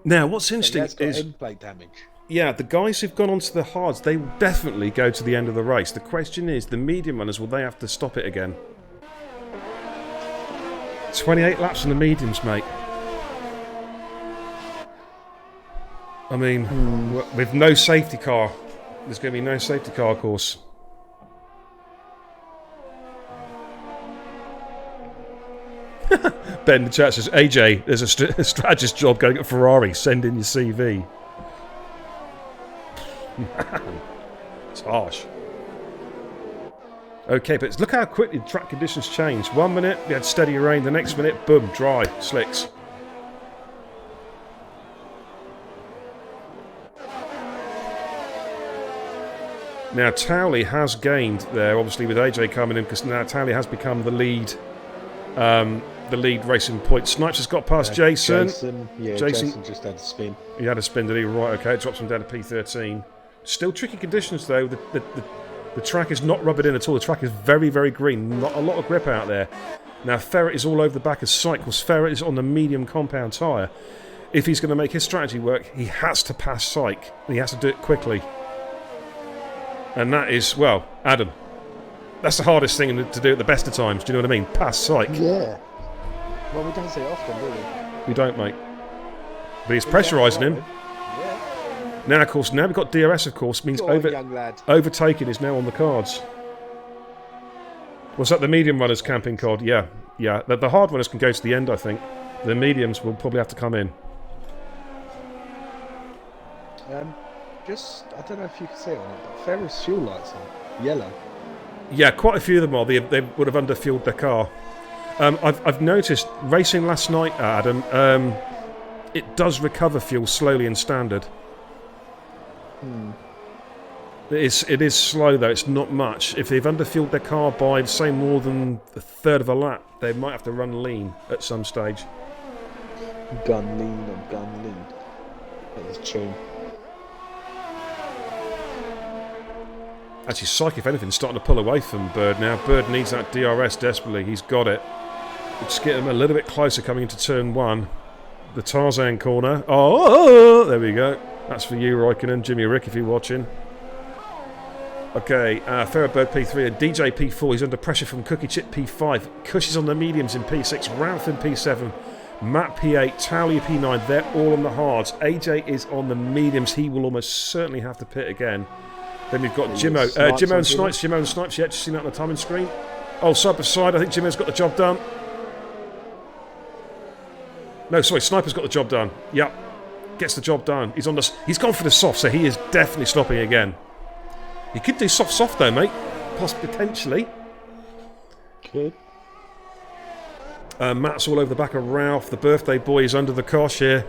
S1: Now, what's interesting is
S3: end plate damage.
S1: Yeah, the guys who've gone onto the hards, they will definitely go to the end of the race. The question is, the medium runners, will they have to stop it again? 28 laps on the mediums, mate. I mean, with no safety car, there's going to be no safety car, of course. Ben in the chat says, AJ, there's a strategist job going at Ferrari. Send in your CV. Man, it's harsh. Okay, but look how quickly the track conditions changed. 1 minute, we had steady rain. The next minute, boom, dry, slicks. Now, Towley has gained there, obviously, with AJ coming in, because now Towley has become the lead racing point. Snipes has got past Jason.
S3: Jason just had a spin.
S1: He had a spin, did he? Right, okay, it drops him down to P13. Still tricky conditions, though. The track is not rubbered in at all. The track is very, very green. Not a lot of grip out there. Now, Ferret is all over the back of Syke, because Ferret is on the medium compound tyre. If he's going to make his strategy work, he has to pass Syke. He has to do it quickly. And that is, well, Adam, that's the hardest thing to do at the best of times. Do you know what I mean? Pass Syke.
S3: Yeah. Well, we don't see it often, do we?
S1: We don't, mate. But he's pressurising him.
S3: Yeah.
S1: Now, of course, now we've got DRS, of course, means
S3: young lad.
S1: overtaking is now on the cards. What's that, the medium runners camping cod? Yeah. The hard runners can go to the end, I think. The mediums will probably have to come in.
S3: I don't know if you can see it on it, but Ferris fuel lights are yellow.
S1: Yeah, quite a few of them are. They would have underfueled their car. I've noticed racing last night, Adam. It does recover fuel slowly in standard. It is slow though. It's not much. If they've underfueled their car by say more than a third of a lap, they might have to run lean at some stage.
S3: Gun lean. That is true.
S1: Actually, Syke, if anything, is starting to pull away from Bird now. Bird needs that DRS desperately. He's got it. Let's get him a little bit closer coming into turn 1. The Tarzan corner. Oh, there we go. That's for you, Raikkonen. Jimmy Rick, if you're watching. Okay, Ferret Bird P3 and DJ P4. He's under pressure from Cookie Chip P5. Cush is on the mediums in P6. Ralph in P7. Matt P8. Towley P9. They're all on the hards. AJ is on the mediums. He will almost certainly have to pit again. Then we've got Jimmo. Jimmo and Snipes. Yeah, just seen that on the timing screen. Oh, side by side. I think Jimmo's got the job done. No, sorry, Sniper's got the job done. Yep. Gets the job done. He's gone for the soft, so he is definitely stopping again. He could do soft though, mate. Potentially.
S3: Could.
S1: Matt's all over the back of Ralph. The birthday boy is under the cosh here.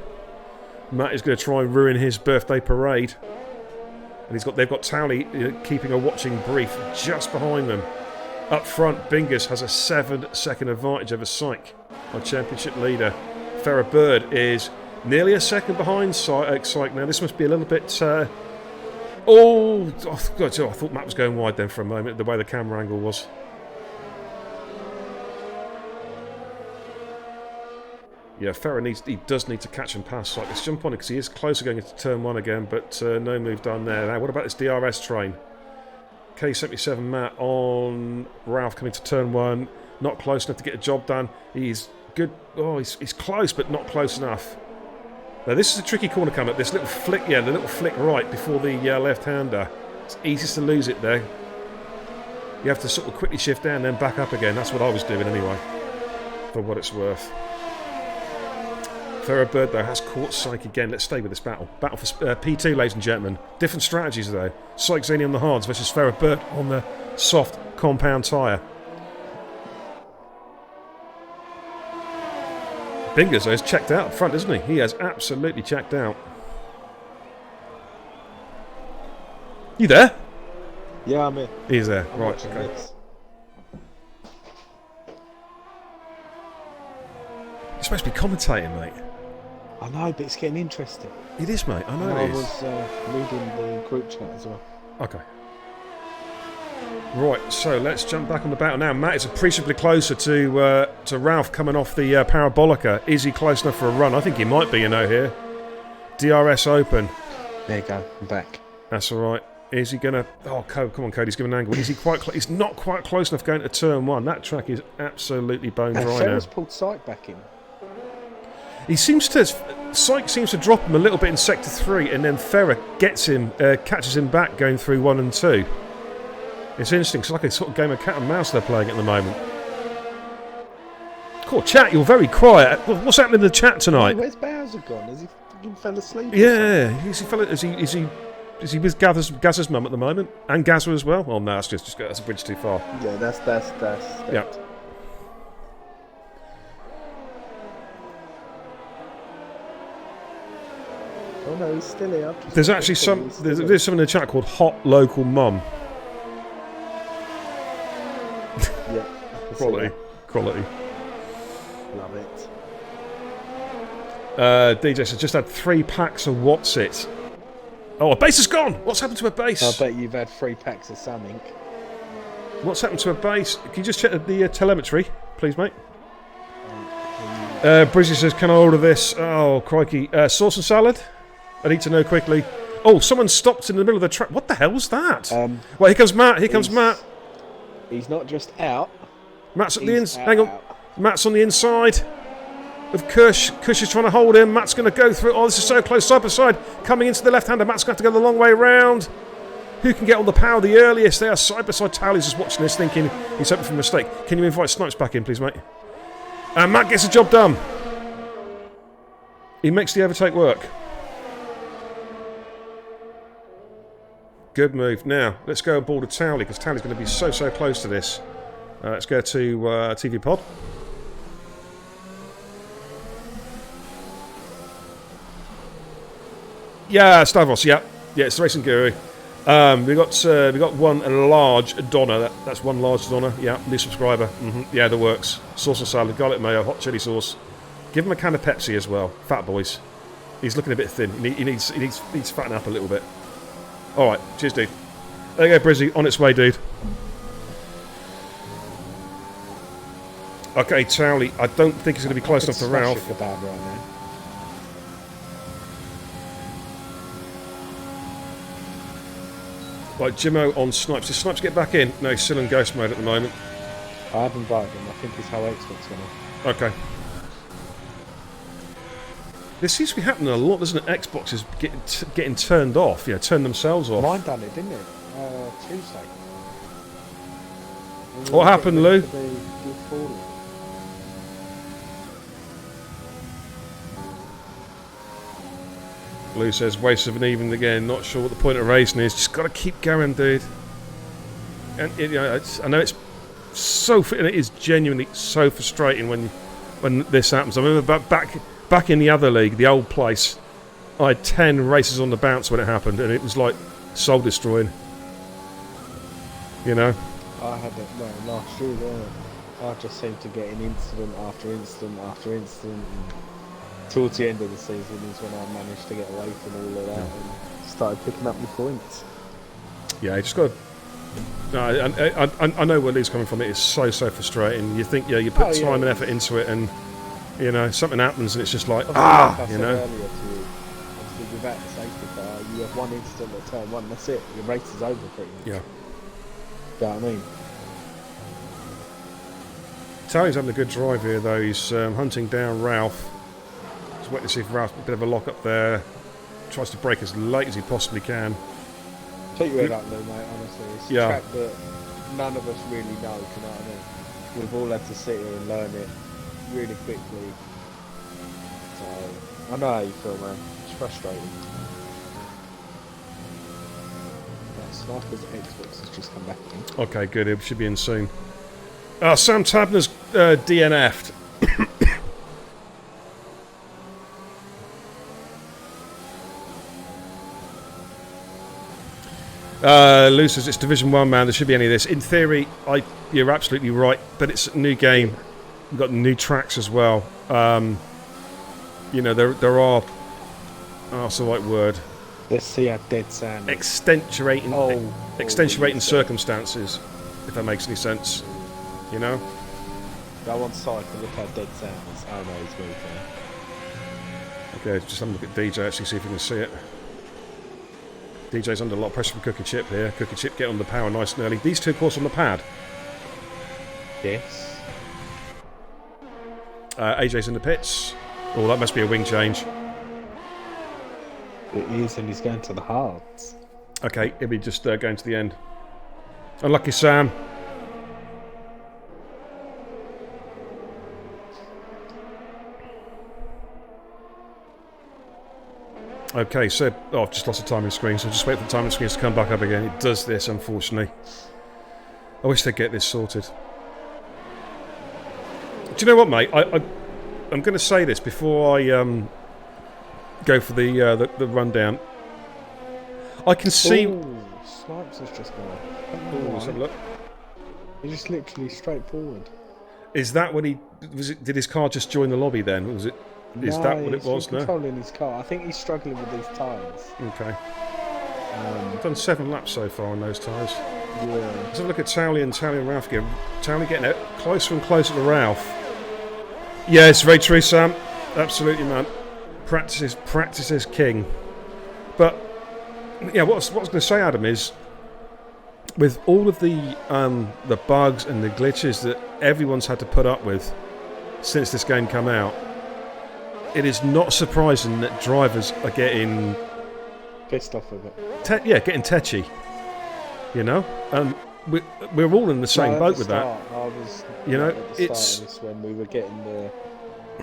S1: Matt is going to try and ruin his birthday parade. And they've got Towley keeping a watching brief just behind them. Up front, Bingus has a 7-second advantage over Syke, our championship leader. Farrah Bird is nearly a second behind Syke now. This must be a little bit... God, I thought Matt was going wide then for a moment, the way the camera angle was. Yeah, Farrah does need to catch and pass Syke. Let's jump on it because he is closer going into turn 1 again, but no move done there. Now, what about this DRS train? K77 Matt on Ralph coming to turn 1. Not close enough to get a job done. He's good. Oh, he's close, but not close enough. Now, this is a tricky corner coming up. This little flick, the little flick right before the left-hander. It's easiest to lose it there. You have to sort of quickly shift down, then back up again. That's what I was doing anyway, for what it's worth. Farrah Bird, though, has caught Syke again. Let's stay with this battle. Battle for P2, ladies and gentlemen. Different strategies, though. Syke's only on the hards versus Farrah Bird on the soft compound tyre. Bingus, though, is checked out up front, isn't he? He has absolutely checked out. You there?
S3: Yeah, I'm here.
S1: He's there.
S3: I'm
S1: Right,
S3: watching
S1: okay.
S3: this.
S1: You're supposed to be commentating, mate.
S3: I know, but it's getting interesting.
S1: It is, mate. I know
S3: And
S1: it
S3: I
S1: is.
S3: was reading the group chat as well.
S1: Okay. Right, so let's jump back on the battle now. Matt is appreciably closer to Ralph coming off the Parabolica. Is he close enough for a run? I think he might be, here. DRS open.
S3: There you go, I'm back.
S1: That's all right. Is he going to... Oh, come on, Cody's giving an angle. Is he quite... He's not quite close enough going to turn 1. That track is absolutely bone dry now.
S3: Ferris pulled Syke back in.
S1: He seems to... Syke seems to drop him a little bit in Sector 3, and then Farrah gets him, catches him back going through 1 and 2. It's interesting. It's like a sort of game of cat and mouse they're playing at the moment. Cool, chat, you're very quiet. What's happening in the chat tonight?
S3: Where's Bowser gone? Has he fucking fell asleep?
S1: Yeah, is he with Gazza's mum at the moment? And Gazza as well? Oh no, that's a bridge too far.
S3: Yeah, that's
S1: Yeah.
S3: Oh no, he's still here.
S1: There's actually there's something in the chat called Hot Local Mum.
S3: Yeah.
S1: Quality.
S3: Love it.
S1: DJ says just had 3 packs of what's it. Oh, a base is gone! What's happened to a base?
S3: I bet you've had 3 packs of something.
S1: What's happened to a base? Can you just check the telemetry, please, mate? Brizzy says, can I order this? Oh, crikey. Sauce and salad? I need to know quickly. Oh, someone stopped in the middle of the track. What the hell was that? Well, here comes Matt. Matt.
S3: He's not just out.
S1: Matt's at the inside. Hang on. Matt's on the inside of Kush. Kush is trying to hold him. Matt's going to go through. Oh, this is so close, side by side. Coming into the left-hander. Matt's going to have to go the long way round. Who can get on the power the earliest? They are side by side. Towley's just watching this, thinking he's hoping for a mistake. Can you invite Snipes back in, please, mate? And Matt gets the job done. He makes the overtake work. Good move. Now, let's go aboard of Towley, because Towley's going to be so close to this. Let's go to TV Pod. Yeah, Stavros, yeah. Yeah, it's the Racing Guru. We got one large Donna. That's one large Donna. Yeah, new subscriber. Yeah, that works. Sauce and salad, garlic mayo, hot chili sauce. Give him a can of Pepsi as well. Fat boys. He's looking a bit thin. He needs to fatten up a little bit. All right, cheers, dude. There you go, Brizzy. On its way, dude. Okay, Towley. I don't think he's going to be close enough to Ralph.
S3: Kebab right now.
S1: Right, Jimmo on Snipes. Does Snipes get back in? No, he's still in ghost mode at the moment.
S3: I have invited him. I think his whole Xbox on.
S1: Okay. This seems to be happening a lot, doesn't it? Xboxes getting turned off, turn themselves off.
S3: Mine done it, didn't it? Tuesday.
S1: What happened, Lou? Lou says, waste of an even again. Not sure what the point of racing is. Just got to keep going, dude. And I know it's so, and it is genuinely so frustrating when when this happens. I remember back in the other league, the old place, I had 10 races on the bounce when it happened, and it was like soul destroying. You know.
S3: I had it last year. I just seemed to get an incident after incident after incident. And towards the end of the season is when I managed to get away from all of that and started picking up my points.
S1: Yeah, you just got. I know where Lee's coming from. It is so frustrating. You think, you put time and effort into it, and something happens, and it's just like,
S3: like I said
S1: you know.
S3: earlier to you, obviously without the safety car, you have one incident at turn one. That's it. Your race is over pretty much.
S1: Yeah.
S3: You know what I mean?
S1: Tally's having a good drive here, though. He's hunting down Ralph. He's waiting to see if Ralph's a bit of a lock up there. Tries to brake as late as he possibly can.
S3: Take your head up though, mate, honestly. It's a track that none of us really know, do you know what I mean? We've all had to sit here and learn it really quickly. So, I know how you feel, man. It's frustrating. That Sniper's Xbox has just come back in.
S1: Okay, good. It should be in soon. Sam Tabner's DNF'd. Lucius, it's Division 1, man. There should be any of this. In theory, you're absolutely right, but it's a new game. We've got new tracks as well. There are... what's the right word?
S3: Let's see how dead Sam is.
S1: Extenuating circumstances, if that makes any sense. You know?
S3: Go on site and look how dead Sam is. Oh no, he's moved there.
S1: Okay, just have a look at DJ, actually, see if you can see it. DJ's under a lot of pressure from Cookie Chip here. Cookie Chip get on the power nice and early. These two, of course, on the pad.
S3: Yes.
S1: AJ's in the pits. Oh, that must be a wing change.
S3: It is, and he's going to the hards.
S1: Okay, he'll be just going to the end. Unlucky Sam. Okay, so I've just lost the timing screen, so just wait for the timing screens to come back up again. It does this, unfortunately. I wish they'd get this sorted. Do you know what, mate? I'm going to say this before I go for the rundown. I can see.
S3: Ooh, Snipes has just gone.
S1: Let's have a look.
S3: He's just literally straight forward.
S1: Is that when did his car just join the lobby then? Was it? Is that what it was?
S3: He's controlling his car. I think he's struggling with these tyres.
S1: Okay. Done 7 laps so far on those tyres.
S3: Yeah.
S1: Let's have a look at Towley and Ralph again. Towley getting it closer and closer to Ralph. Yeah, it's very true, Sam. Absolutely, man. Practice is king. But yeah, what I was going to say, Adam, is with all of the bugs and the glitches that everyone's had to put up with since this game came out, it is not surprising that drivers are getting
S3: pissed off with it.
S1: Getting tetchy. You know, we're all in the same boat with that.
S3: I was,
S1: at the
S3: start of this when we were getting the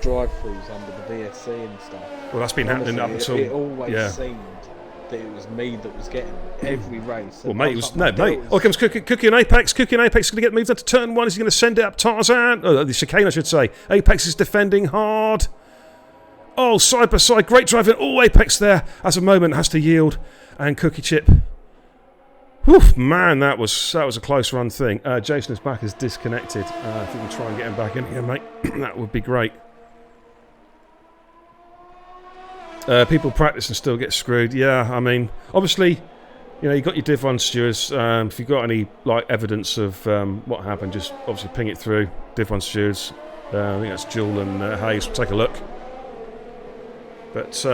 S3: drive-throughs under the VSC and stuff.
S1: Well, that's been happening up until.
S3: It always seemed that it was me that was getting every race.
S1: Well, mate, mate. Oh, comes Cookie and Apex. Cookie and Apex is going to get moved into turn 1. Is he going to send it up Tarzan? The chicane, I should say. Apex is defending hard. Oh, side by side, great driving. Oh, Apex there as a moment has to yield, and Cookie Chip. Whew, man, that was a close run thing. Jason is back, is disconnected. If we can try and get him back in here, mate, that would be great. People practice and still get screwed. Yeah, I mean, obviously, you got your Div 1 stewards. If you've got any evidence of what happened, just obviously ping it through. Div 1 stewards. I think that's Jewel and Hayes. We'll take a look. But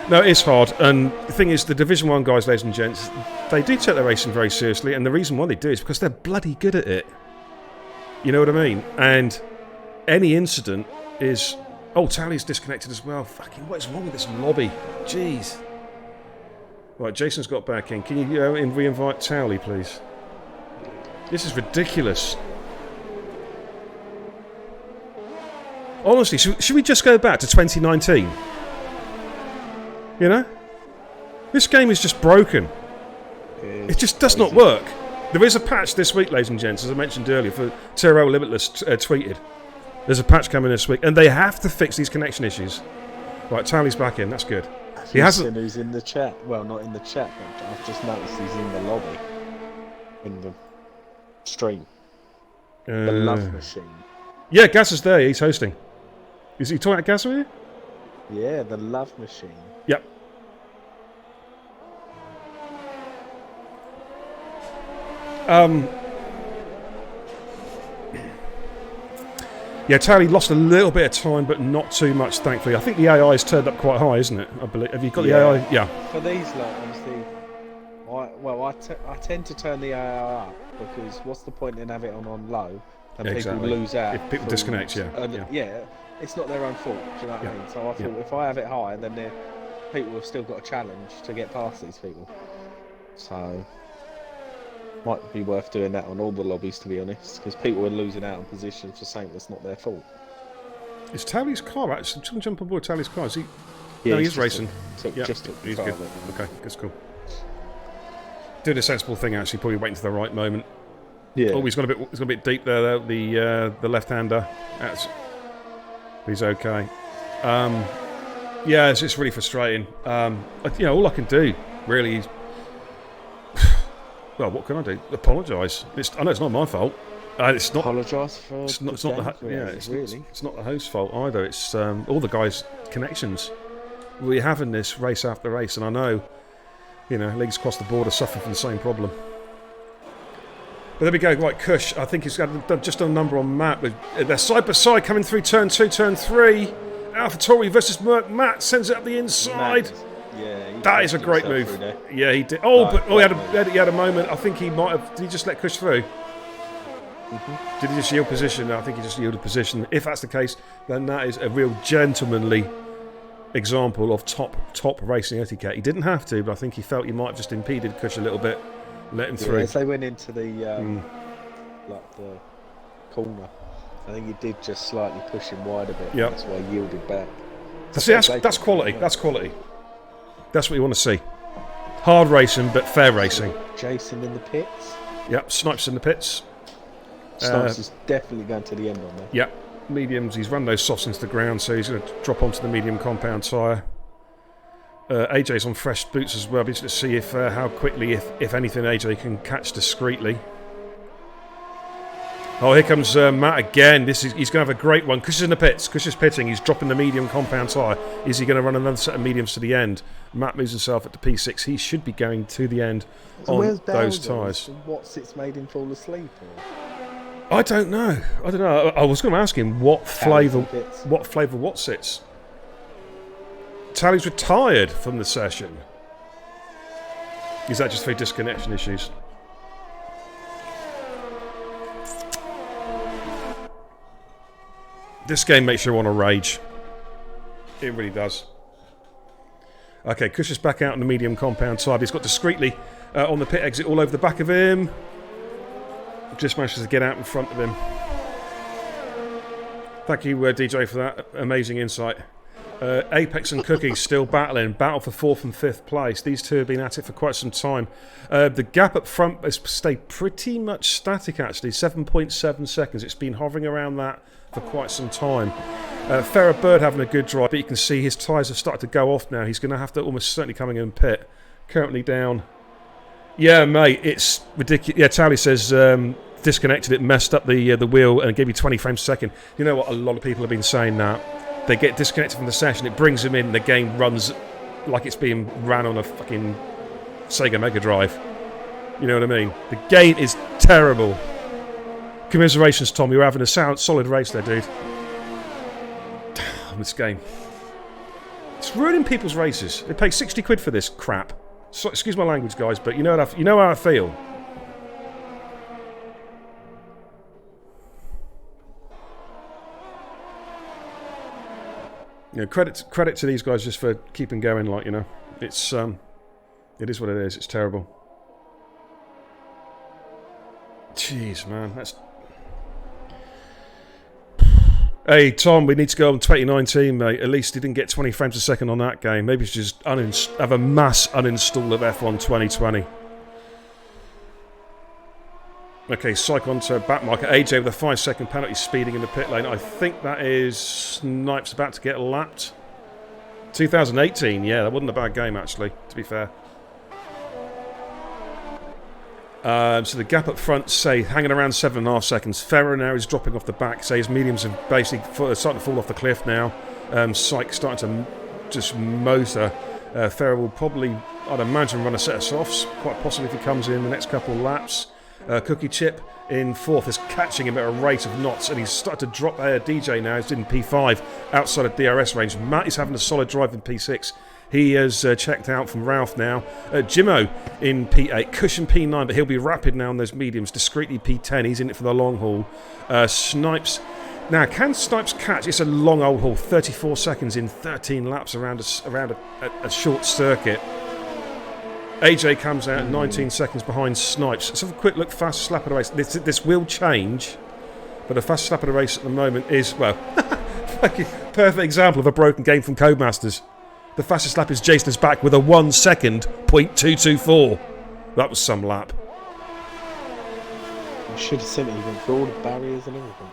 S1: no, it's hard. And the thing is, the Division 1 guys, ladies and gents, they do take their racing very seriously. And the reason why they do is because they're bloody good at it. You know what I mean? And any incident is... Oh, Tally's disconnected as well. Fucking, what is wrong with this lobby? Jeez. Right, Jason's got back in. Can you re-invite Tally, please? This is ridiculous. Honestly, should we just go back to 2019? You know? This game is just broken. It just does not work. There is a patch this week, ladies and gents, as I mentioned earlier, for Tyrrell Limitless tweeted. There's a patch coming this week, and they have to fix these connection issues. Right, Tally's back in. That's good. He hasn't.
S3: Who's in the chat? Well, not in the chat, but I've just noticed he's in the lobby, in the stream. The Love Machine.
S1: Yeah, Gas is there. He's hosting. Is he talking about Gas with you?
S3: Yeah, the Love Machine.
S1: Yep. Yeah, Tally lost a little bit of time, but not too much, thankfully. I think the AI is turned up quite high, isn't it? I believe. Have you got the AI? Yeah.
S3: For these, like, obviously, I tend to turn the AI up because what's the point in having it on low and people lose out?
S1: If people disconnect,
S3: yeah, it's not their own fault. Do you know what I mean? So I thought if I have it high, then people have still got a challenge to get past these people. So might be worth doing that on all the lobbies, to be honest, because people are losing out on positions for something that's not their fault.
S1: Is Tally's car actually? Jump on board Tally's car. Is he?
S3: Yeah,
S1: no, he's racing.
S3: Just took the
S1: he's
S3: car
S1: good. Okay, that's cool. Doing a sensible thing, actually. Probably waiting for the right moment.
S3: Yeah.
S1: Oh, he's got a bit deep there. The left-hander. He's okay. Yeah, it's really frustrating. All I can do really is. Well, what can I do? Apologise. I know it's not my fault. It's not.
S3: Apologise for.
S1: It's not the host's fault either. It's all the guys' connections. We're having this race after race, and I know, leagues across the board are suffering from the same problem. But there we go. Right, Kush. I think he's got just a number on Matt. But they're side by side coming through turn 2, turn 3. AlphaTauri versus Merc. Matt sends it up the inside. That is a great move. Yeah, he did. He had a moment. I think he might have. Did he just let Kush through? Mm-hmm. Did he just yield position? I think he just yielded position. If that's the case, then that is a real gentlemanly example of top racing etiquette. He didn't have to, but I think he felt he might have just impeded Kush a little bit, let him through.
S3: As they went into the the corner, I think he did just slightly push him wide a bit.
S1: Yep.
S3: That's why he yielded back.
S1: That's quality. That's quality. That's what you want to see. Hard racing, but fair racing.
S3: Jason in the pits.
S1: Yep, Snipes in the pits.
S3: Snipes is definitely going to the end on there.
S1: Yep, mediums. He's run those softs into the ground, so he's going to drop onto the medium compound tyre. AJ's on fresh boots as well. Be interested to see if how quickly, if anything, AJ can catch discreetly. Oh, here comes Matt again. He's going to have a great one. Kush is in the pits. Kush is pitting. He's dropping the medium compound tyre. Is he going to run another set of mediums to the end? Matt moves himself at the P6. He should be going to the end on those tyres.
S3: What's it's made him fall asleep?
S1: I don't know. I was going to ask him what flavour what's it's. Tally's retired from the session. Is that just for disconnection issues? This game makes you want to rage. It really does. Okay, Kush is back out on the medium compound side. He's got discreetly on the pit exit all over the back of him. Just manages to get out in front of him. Thank you, DJ, for that amazing insight. Apex and Cookie still battling. Battle for 4th and 5th place. These two have been at it for quite some time. The gap up front has stayed pretty much static, actually. 7.7 seconds. It's been hovering around that for quite some time. Farrah Bird having a good drive, but you can see his tyres have started to go off now. He's going to have to almost certainly coming in pit. Currently down. Yeah, mate, it's ridiculous. Yeah, Tally says disconnected it, messed up the wheel and gave you 20 frames a second. You know what? A lot of people have been saying that. They get disconnected from the session, it brings them in, the game runs like it's being ran on a fucking Sega Mega Drive. You know what I mean? The game is terrible. Commiserations, Tom. You're having a solid race there, dude. Damn, this game. It's ruining people's races. They pay 60 quid for this crap. So, excuse my language, guys, but you know how I feel. You know, credit to these guys just for keeping going. Like, you know, it's it is what it is. It's terrible. Jeez, man, that's. Hey, Tom, we need to go on 2019, mate. At least he didn't get 20 frames a second on that game. Maybe it's just have a mass uninstall of F1 2020. Okay, Syke onto back marker. AJ with a 5-second penalty speeding in the pit lane. I think that is Snipes about to get lapped. 2018, yeah, that wasn't a bad game actually, to be fair. So the gap up front, say, hanging around 7.5 seconds. Ferrer now is dropping off the back. Say his mediums are basically starting to fall off the cliff now. Syke starting to just motor. Ferrer will probably, I'd imagine, run a set of softs, quite possibly if he comes in the next couple of laps. Cookie Chip in 4th is catching him at a rate of knots, and he's started to drop DJ now. He's in P5 outside of DRS range. Matt is having a solid drive in P6. He has checked out from Ralph now. Jimmo in P8, Cushion P9, but he'll be rapid now on those mediums. Discreetly P10, he's in it for the long haul. Snipes. Now, can Snipes catch? It's a long old haul, 34 seconds in 13 laps around a short circuit. AJ comes out 19 seconds behind Snipes. Let's have a quick look, fast slap of the race. This will change, but the fast slap of the race at the moment is, well, perfect example of a broken game from Codemasters. The fastest lap is Jason is back with a 1 second .224. That was some lap.
S3: You should have seen it. He went through all the barriers and everything.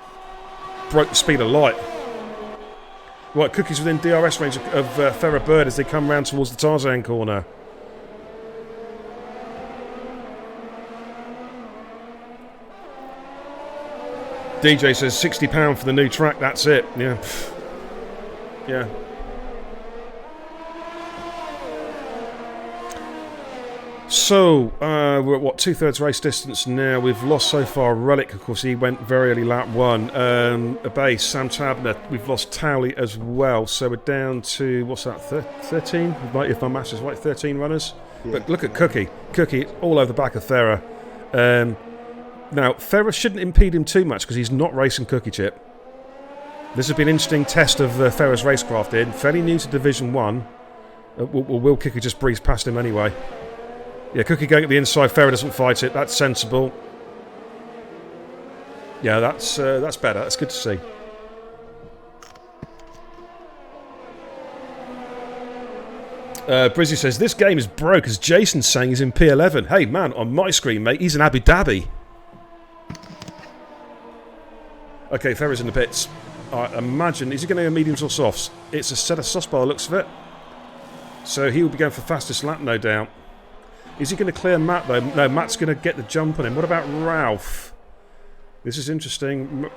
S1: Broke the speed of light. Right, Cookie's within DRS range of Ferrer Bird as they come round towards the Tarzan corner. DJ says £60 for the new track, that's it. Yeah. Yeah. So, we're at what, 2/3 race distance now. We've lost so far Relic, of course, he went very early lap 1. Abase, Sam Tabner, we've lost Towley as well. So we're down to, what's that, 13? If my maths is right, 13 runners. Yeah. But look at Cookie. Cookie, all over the back of Ferrer. Now, Ferrer shouldn't impede him too much because he's not racing Cookie Chip. This has been an interesting test of Ferrer's racecraft in. Fairly new to Division 1. Will Cookie just breeze past him anyway? Yeah, Cookie going at the inside. Ferrer doesn't fight it. That's sensible. Yeah, that's better. That's good to see. Brizzy says, this game is broke as Jason's saying he's in P11. Hey, man, on my screen, mate, he's in Abu Dhabi. Okay, Ferrer's in the pits. I imagine, is he going to go mediums or softs? It's a set of softs by the looks of it. So he will be going for fastest lap, no doubt. Is he going to clear Matt, though? No, Matt's going to get the jump on him. What about Ralph? This is interesting.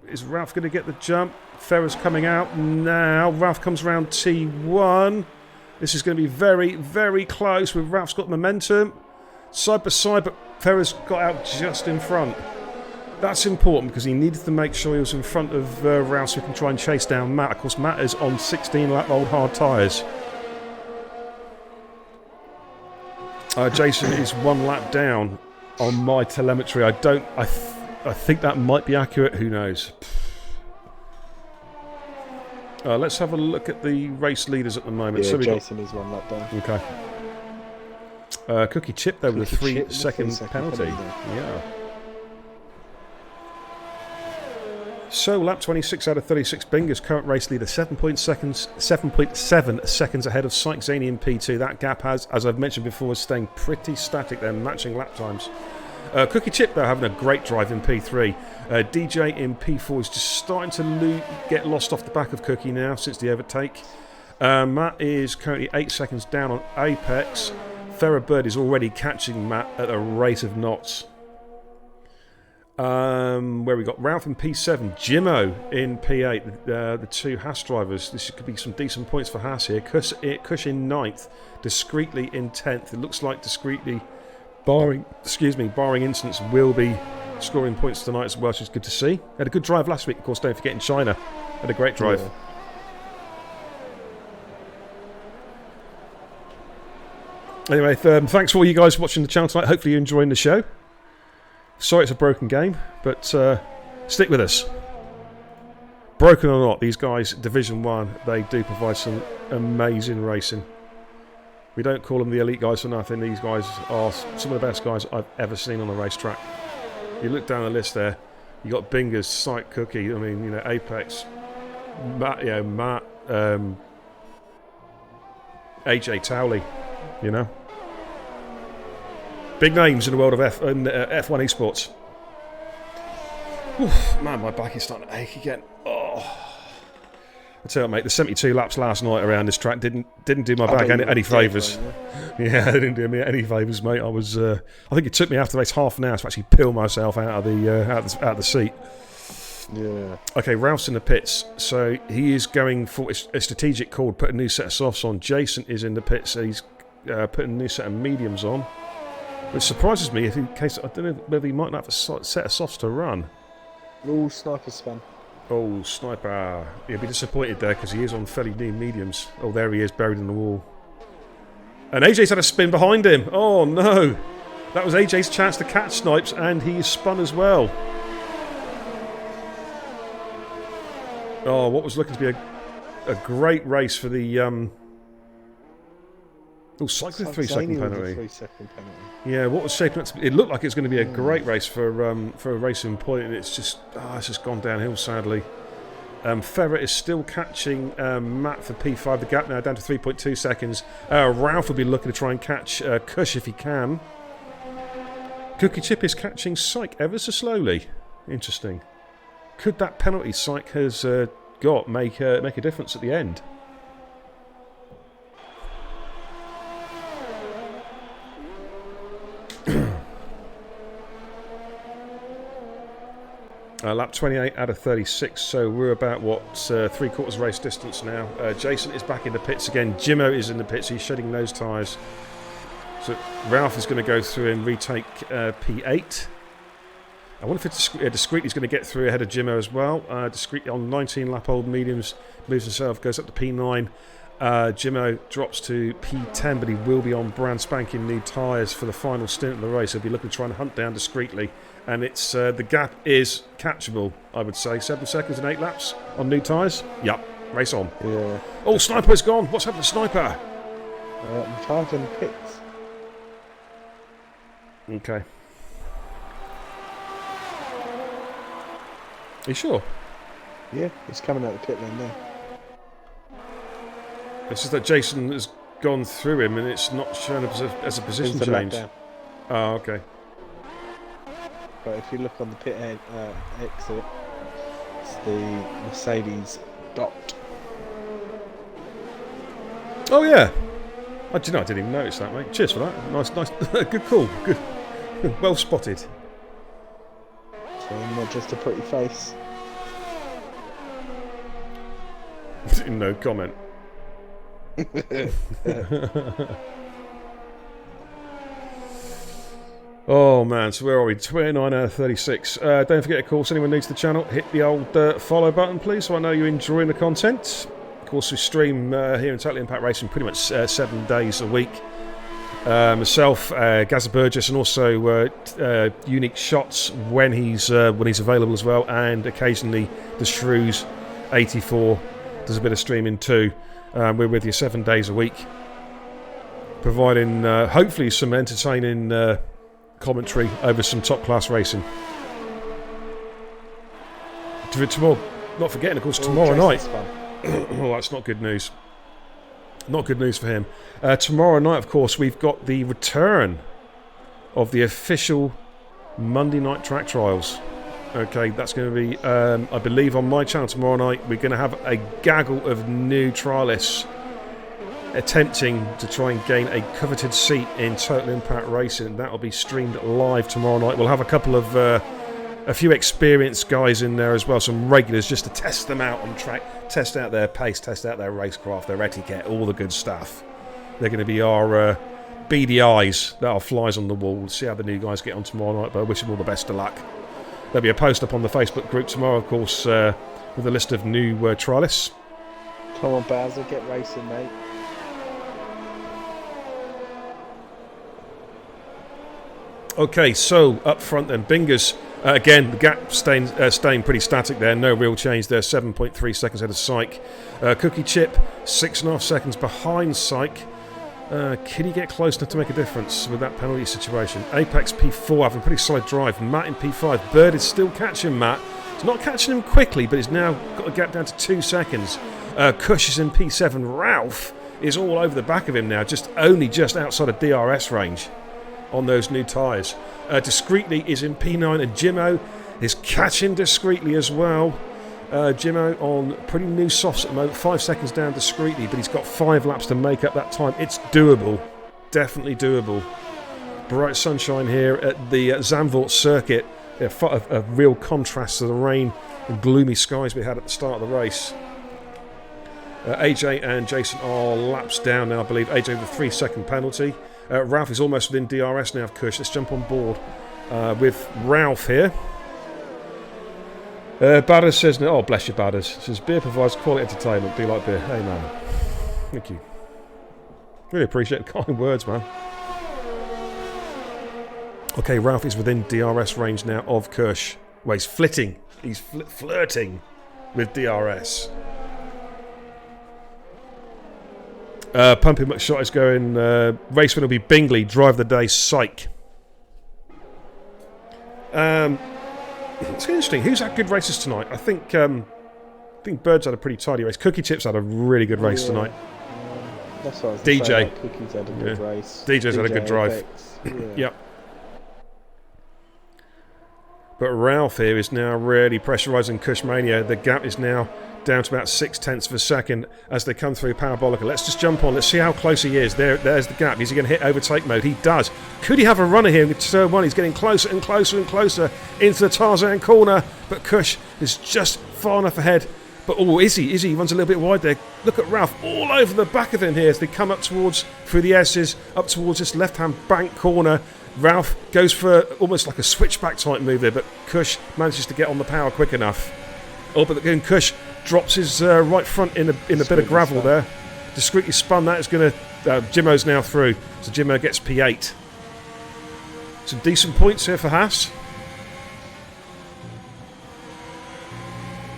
S1: Is Ralph going to get the jump? Ferrer's coming out now. Ralph comes around T1. This is going to be very, very close with Ralph's got momentum. Side by side, but Ferrer's got out just in front. That's important because he needed to make sure he was in front of Ralph so he can try and chase down Matt. Of course, Matt is on 16-lap-old hard tyres. Jason is 1 lap down on my telemetry. I think that might be accurate. Who knows? Let's have a look at the race leaders at the moment.
S3: Yeah,
S1: so
S3: Jason is 1 lap down.
S1: Okay. Cookie Chip though with a 3-second penalty. Yeah. So lap 26 out of 36. Binger's current race leader, 7.7 seconds ahead of Syke Zaney in P2. That gap has, as I've mentioned before, is staying pretty static. They're matching lap times. Cookie Chip, though, having a great drive in P3. DJ in P4 is just starting to get lost off the back of Cookie now since the overtake. Matt is currently 8 seconds down on Apex. Ferrer Bird is already catching Matt at a rate of knots. Where we got Ralph in P7, Jimmo in P8, the 2 Haas drivers. This could be some decent points for Haas here. Cush in 9th, Discreetly in 10th. It looks like Discreetly, barring incidents, will be scoring points tonight as well, which is good to see. Had a good drive last week, of course, don't forget, in China. Had a great drive. Yeah. Anyway, thanks for all you guys watching the channel tonight. Hopefully you're enjoying the show. Sorry it's a broken game, but stick with us. Broken or not, these guys, Division 1, they do provide some amazing racing. We don't call them the elite guys for nothing. These guys are some of the best guys I've ever seen on a racetrack. You look down the list there, you got Bingers, Syke, Cookie, I mean, you know, Apex, Matt, AJ Towley, you know. Big names in the world of F1 esports. Oof, man, my back is starting to ache again. Oh. I tell you what, mate, the 72 laps last night around this track didn't do my back any favours. Yeah, they didn't do me any favours, mate. I think it took me after the race half an hour to actually peel myself out of the seat.
S3: Yeah.
S1: Okay, Ralph's in the pits, so he is going for a strategic call, put a new set of softs on. Jason is in the pits, so he's putting a new set of mediums on, which surprises me. If in case I don't know whether he might not have a set of softs to run.
S3: All sniper spun.
S1: Oh, sniper! He'll be disappointed there because he is on fairly new mediums. Oh, there he is, buried in the wall. And AJ's had a spin behind him. Oh no, that was AJ's chance to catch Snipes, and he's spun as well. Oh, what was looking to be a great race for the cycling 3 second penalty.
S3: 3 second penalty.
S1: Yeah, what was shaping up to be, it looked like it was going to be a great race for a racing point, and it's just gone downhill sadly. Ferret is still catching Matt for P5. The gap now down to 3.2 seconds. Ralph will be looking to try and catch Kush if he can. Cookie Chip is catching Syke ever so slowly. Interesting. Could that penalty Syke has got make a difference at the end? Lap 28 out of 36, so we're about, three-quarters race distance now. Jason is back in the pits again. Jimmo is in the pits, he's shedding those tyres. So Ralph is going to go through and retake P8. I wonder if Discreetly is going to get through ahead of Jimmo as well. Discreetly on 19-lap-old mediums, moves himself, goes up to P9. Jimmo drops to P10, but he will be on brand spanking new tyres for the final stint of the race. He'll be looking to try and hunt down Discreetly. And it's the gap is catchable, I would say. 7 seconds and 8 laps on new tyres. Yep, race on.
S3: Yeah.
S1: Oh, Sniper's gone. What's happened to Sniper?
S3: I'm charging the pits.
S1: Okay. Are you sure?
S3: Yeah, he's coming out the pit lane now.
S1: It's just that Jason has gone through him and it's not shown up as a position change. Oh, okay.
S3: But if you look on the pit exit, it's the Mercedes dot.
S1: Oh yeah. I didn't even notice that, mate. Cheers for that. Nice. Good call. Good. Well spotted.
S3: So not just a pretty face.
S1: No comment. Oh man, so where are we? 29 out of 36. Don't forget, of course, anyone new to the channel, hit the old follow button, please, so I know you're enjoying the content. Of course, we stream here in Total Impact Racing pretty much 7 days a week. Myself, Gazza Burgess, and also Unique Shots when he's available as well, and occasionally the Shrews 84 does a bit of streaming too. We're with you 7 days a week, providing hopefully some entertaining commentary over some top class racing. Tomorrow, not forgetting, of course, tomorrow night. Oh, that's not good news. Not good news for him. Tomorrow night, of course, we've got the return of the official Monday night track trials. Okay, that's going to be, I believe, on my channel tomorrow night. We're going to have a gaggle of new trialists attempting to try and gain a coveted seat in Total Impact Racing. That will be streamed live tomorrow night. We'll have a couple of a few experienced guys in there as well, some regulars, just to test them out on track, test out their pace, test out their racecraft, their etiquette, all the good stuff. They're going to be our beady eyes, that are flies on the wall. We'll see how the new guys get on tomorrow night, but I wish them all the best of luck. There'll be a post up on the Facebook group tomorrow, of course, with a list of new trialists.
S3: Come on, Bowser, get racing, mate.
S1: Okay, so up front then, Bingers. Again, the gap staying pretty static there. No real change there. 7.3 seconds ahead of Syke. Cookie Chip, 6.5 seconds behind Syke. Can he get close enough to make a difference with that penalty situation? Apex P4 having a pretty solid drive. Matt in P5. Bird is still catching Matt. He's not catching him quickly, but he's now got a gap down to 2 seconds. Kush is in P7. Ralph is all over the back of him now, just outside of DRS range. on those new tyres. Discreetly is in P9, and Jimmo is catching discreetly as well. Jimmo on pretty new softs at the moment, 5 seconds down discreetly, but he's got 5 laps to make up that time. It's doable, definitely doable. Bright sunshine here at the Zandvoort circuit, a real contrast to the rain and gloomy skies we had at the start of the race. AJ and Jason are laps down now, I believe. AJ with a 3-second penalty. Ralph is almost within DRS now of Kush. Let's jump on board with Ralph here. Badders says, oh bless you Badders, says beer provides quality entertainment, be like beer. Hey man, thank you. Really appreciate the kind words, man. Okay, Ralph is within DRS range now of Kush. Well, he's flitting. He's flirting with DRS. Pumping McShot is going, race winner will be Bingley, drive the day, psych. It's interesting. Who's had good races tonight? I think Birds had a pretty tidy race. Cookie Chips had a really good race tonight.
S3: That's what I was
S1: DJ.
S3: saying, like Cookie's had a good race.
S1: DJ's had a good drive. Yep. But Ralph here is now really pressurising Cushmania. The gap is now down to about 0.6 of a second as they come through Parabolica. Let's just jump on. Let's see how close he is. There's the gap. Is he going to hit overtake mode? He does. Could he have a runner here in turn 1? He's getting closer and closer and closer into the Tarzan corner. But Kush is just far enough ahead. But is he? He runs a little bit wide there. Look at Ralph all over the back of him here as they come up towards, through the S's, up towards this left-hand bank corner. Ralph goes for almost like a switchback type move there, but Kush manages to get on the power quick enough. Oh, but again, Kush drops his right front in a bit of gravel there. Discreetly spun that. Is going to Jimmo's now through, so Jimmo gets P8. Some decent points here for Haas.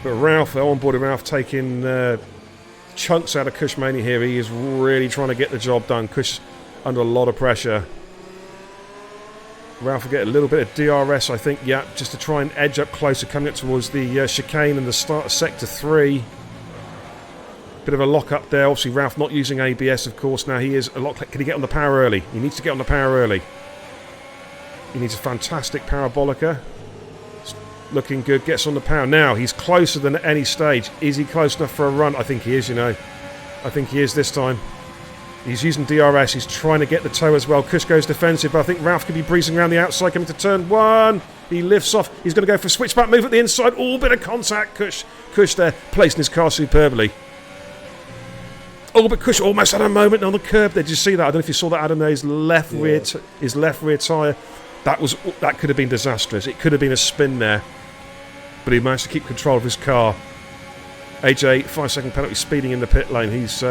S1: But Ralph, on board with Ralph, taking chunks out of Cushmania here. He is really trying to get the job done. Kush under a lot of pressure. Ralph will get a little bit of DRS, I think, yeah, just to try and edge up closer, coming up towards the chicane and the start of Sector 3. Bit of a lock-up there. Obviously, Ralph not using ABS, of course. Now he is a lot... Can he get on the power early? He needs to get on the power early. He needs a fantastic Parabolica. It's looking good. Gets on the power. Now, he's closer than at any stage. Is he close enough for a run? I think he is, you know. I think he is this time. He's using DRS. He's trying to get the toe as well. Kush goes defensive, but I think Ralph could be breezing around the outside, coming to turn 1. He lifts off. He's going to go for a switchback move at the inside. All bit of contact. Kush there, placing his car superbly. Oh, but Kush almost had a moment on the curb there. Did you see that? I don't know if you saw that, Adam, there. His left rear tyre. That could have been disastrous. It could have been a spin there. But he managed to keep control of his car. AJ, 5-second penalty, speeding in the pit lane. He's...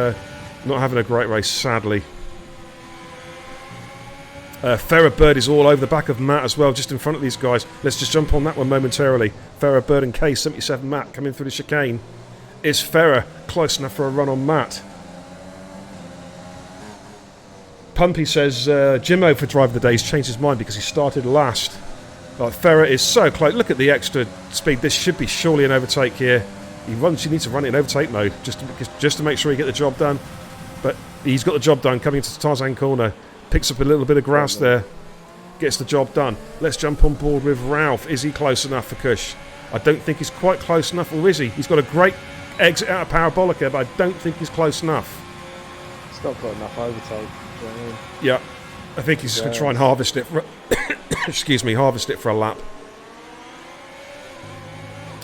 S1: not having a great race, sadly. Farrah Bird is all over the back of Matt as well, just in front of these guys. Let's just jump on that one momentarily. Farrah Bird and K77 Matt coming through the chicane. Is Farrah close enough for a run on Matt? Pumpy says Jimmo for driver of the day. He's changed his mind because he started last. Farrah is so close. Look at the extra speed. This should be surely an overtake here. He needs to run it in overtake mode just to make sure he get the job done. But he's got the job done coming into the Tarzan corner. Picks up a little bit of grass there. Gets the job done. Let's jump on board with Ralph. Is he close enough for Kush? I don't think he's quite close enough, or is he? He's got a great exit out of Parabolica, but I don't think he's close enough.
S3: It's not got enough overtake. You know what I mean?
S1: Yeah. I think he's just going to try and harvest it for harvest it for a lap.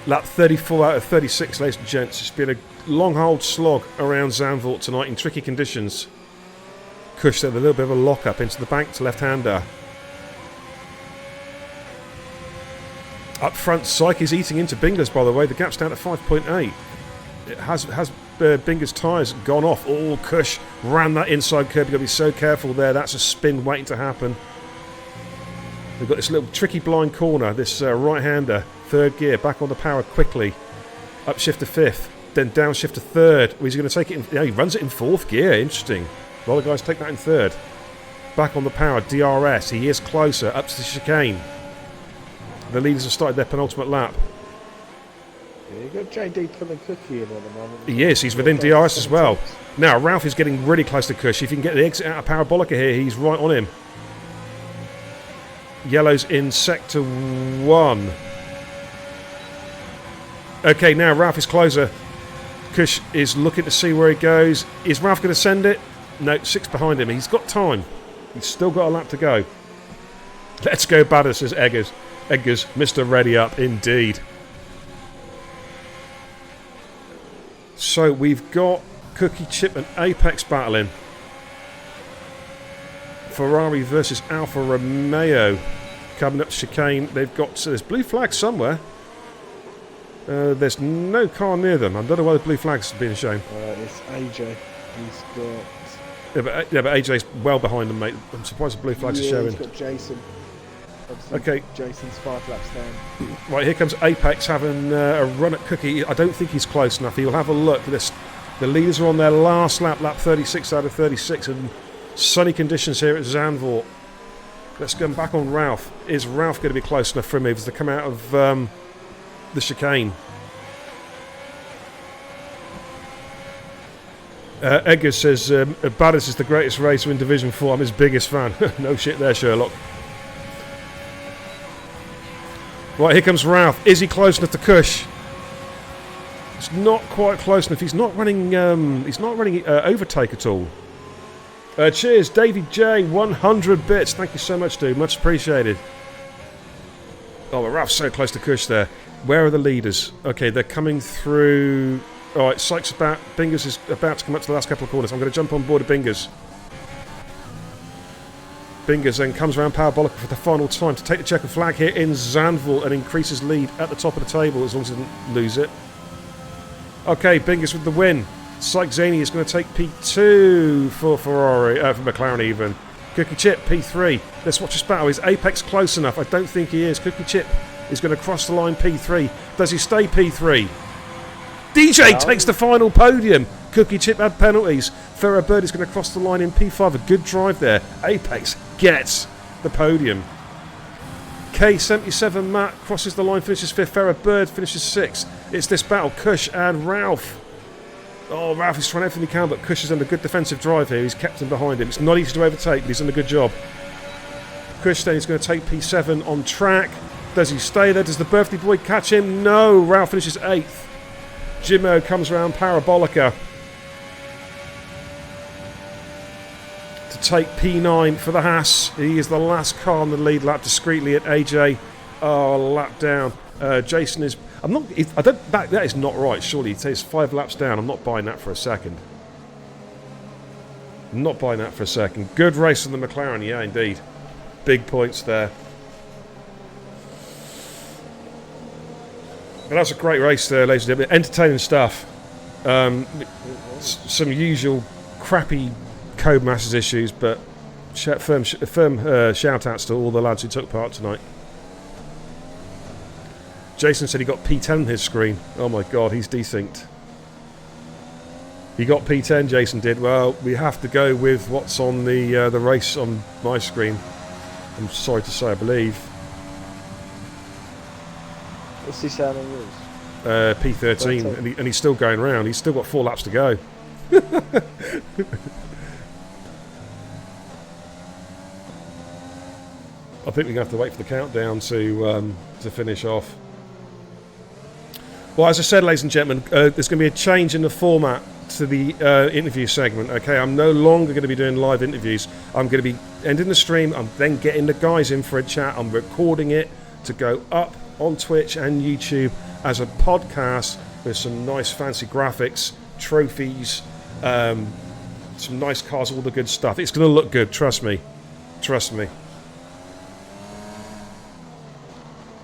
S1: Lap 34 out of 36, ladies and gents. It's been a long hold slog around Zandvoort tonight in tricky conditions. Kush there, a little bit of a lock-up into the bank to left-hander. Up front, Syke is eating into Binger's, by the way. The gap's down to 5.8. It has Binger's tyres gone off. Oh, Kush ran that inside curb. You've got to be so careful there. That's a spin waiting to happen. They've got this little tricky blind corner, this right-hander. Third gear, back on the power quickly. Upshift to 5th, then downshift to 3rd. Well, he's going to take it in... Yeah, he runs it in 4th gear. Interesting. A lot of guys take that in 3rd. Back on the power, DRS. He is closer, up to the chicane. The leaders have started their penultimate lap.
S3: Yeah, you've got JD pulling Cookie in at the moment.
S1: He is. He's within DRS as well. Now, Ralph is getting really close to Kush. If he can get the exit out of Parabolica here, he's right on him. Yellow's in sector 1. Okay, now Ralph is closer. Kush is looking to see where he goes. Is Ralph going to send it? No, 6 behind him. He's got time. He's still got a lap to go. Let's go batter, says Eggers. Eggers, Mr. Ready Up, indeed. So we've got Cookie Chip and Apex battling. Ferrari versus Alfa Romeo coming up chicane. They've got, so there's blue flags somewhere. There's no car near them. I don't know why the blue flag's being shown.
S3: It's AJ. He's got.
S1: Yeah, but AJ's well behind them, mate. I'm surprised the blue flags are showing.
S3: He's got Jason. Obviously,
S1: okay.
S3: Jason's 5 laps down.
S1: Right, here comes Apex having a run at Cookie. I don't think he's close enough. He'll have a look. The leaders are on their last lap, lap 36 out of 36, and sunny conditions here at Zandvoort. Let's go back on Ralph. Is Ralph going to be close enough for him as they come out of the chicane? Edgar says, Badders is the greatest racer in Division 4. I'm his biggest fan. No shit there, Sherlock. Right, here comes Ralph. Is he close enough to Kush? It's not quite close enough. He's not running overtake at all. Cheers, Davey J, 100 bits. Thank you so much, dude. Much appreciated. Oh, but Ralph's so close to Kush there. Where are the leaders? Okay, they're coming through. All right, Sykes about. Bingers is about to come up to the last couple of corners. I'm going to jump on board of Bingers. Bingers then comes around Parabolica for the final time to take the checkered flag here in Zandvoort and increases lead at the top of the table as long as he doesn't lose it. Okay, Bingers with the win. Sykes Zaney is going to take P2 for Ferrari, for McLaren even. Cookie Chip, P3. Let's watch this battle. Is Apex close enough? I don't think he is. Cookie Chip is going to cross the line P3. Does he stay P3? DJ takes the final podium. Cookie Chip had penalties. Farrah Bird is going to cross the line in P5. A good drive there. Apex gets the podium. K77 Matt crosses the line, finishes 5th. Farrah Bird finishes 6th. It's this battle, Kush and Ralph. Oh, Ralph is trying everything he can, but Kush has done a good defensive drive here. He's kept him behind him. It's not easy to overtake, but he's done a good job. Kush then is going to take P7 on track. Does he stay there? Does the birthday boy catch him? No. Ralph finishes 8th. Jimmo comes around Parabolica to take P9 for the Haas. He is the last car on the lead lap discreetly at AJ. Oh, a lap down. Jason is... that is not right, surely. He takes 5 laps down. I'm not buying that for a second. Not buying that for a second. Good race on the McLaren, yeah, indeed. Big points there. But that's a great race there, ladies and gentlemen. Entertaining stuff. Some usual crappy Codemasters issues, but firm shout-outs to all the lads who took part tonight. Jason said he got P10 on his screen. Oh my god, he's desynced. He got P10, Jason did. Well, we have to go with what's on the race on my screen. I'm sorry to say, I believe.
S3: What's he saying on yours?
S1: P13, and he's still going round. He's still got 4 laps to go. I think we're going to have to wait for the countdown to finish off. Well, as I said, ladies and gentlemen, there's going to be a change in the format to the interview segment. Okay, I'm no longer going to be doing live interviews. I'm going to be ending the stream. I'm then getting the guys in for a chat. I'm recording it to go up on Twitch and YouTube as a podcast with some nice fancy graphics, trophies, some nice cars, all the good stuff. It's going to look good, trust me. Trust me.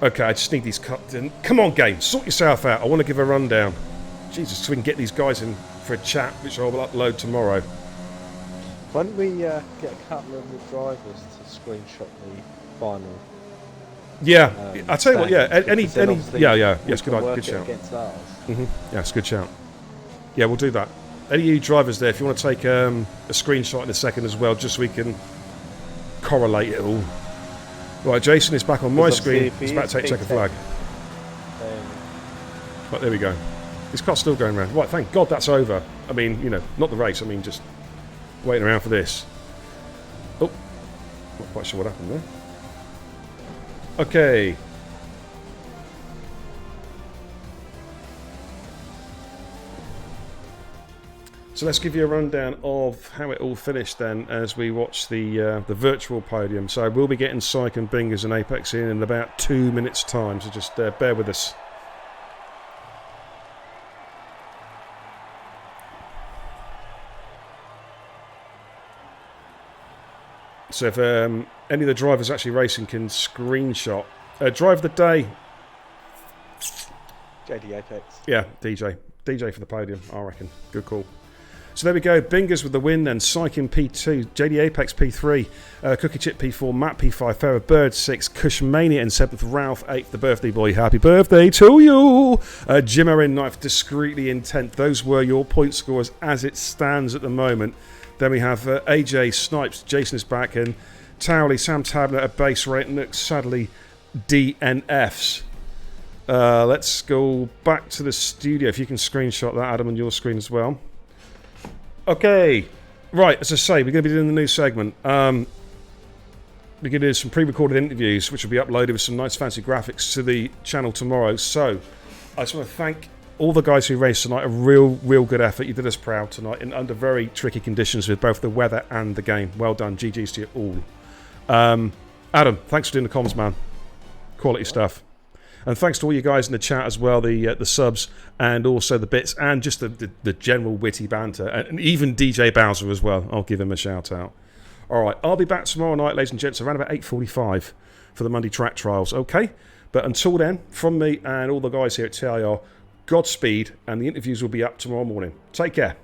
S1: Okay, I just need these cut in. Come on, game, sort yourself out. I want to give a rundown. Jesus, so we can get these guys in for a chat, which I will upload tomorrow.
S3: Why don't we get a couple of the drivers to screenshot the final?
S1: Yeah, I'll tell you what. Yeah, any. Yes, good shout. Yes, good shout. Yeah, we'll do that. Any of you drivers there, if you want to take a screenshot in a second as well, just so we can correlate it all. Right, Jason is back on my screen. He's about to take checker flag. Right, there we go. His car's still going around. Right, thank God that's over. I mean, you know, not the race. I mean, just waiting around for this. Oh, not quite sure what happened there. Okay. So let's give you a rundown of how it all finished then as we watch the virtual podium. So we'll be getting Syke and Bingers and Apex in about 2 minutes' time, so just bear with us. So if any of the drivers actually racing can screenshot. Drive of the day.
S3: JD Apex.
S1: Yeah, DJ. DJ for the podium, I reckon. Good call. So there we go. Bingers with the win then. Syke in P2. JD Apex P3. Cookie Chip P4. Matt P5. Farrah Bird 6. Cushmania in 7th. Ralph 8th. The birthday boy. Happy birthday to you. Jimmer in 9th. Discreetly in 10th. Those were your point scores as it stands at the moment. Then we have AJ, Snipes, Jason is back, and Towley, Sam Tabner at base rate, Nook, sadly, DNFs. Let's go back to the studio. If you can screenshot that, Adam, on your screen as well. Okay. Right, as I say, we're going to be doing the new segment. We're going to do some pre-recorded interviews, which will be uploaded with some nice fancy graphics to the channel tomorrow. So, I just want to thank all the guys who raced tonight. A real good effort. You did us proud tonight in under very tricky conditions with both the weather and the game. Well done. GG's to you all. Adam, thanks for doing the comms, man. Quality stuff. And thanks to all you guys in the chat as well, the subs and also the bits and just the general witty banter. And even DJ Bowser as well. I'll give him a shout out. All right, I'll be back tomorrow night, ladies and gents, around about 8:45 for the Monday track trials, okay? But until then, from me and all the guys here at TIR, Godspeed, and the interviews will be up tomorrow morning. Take care.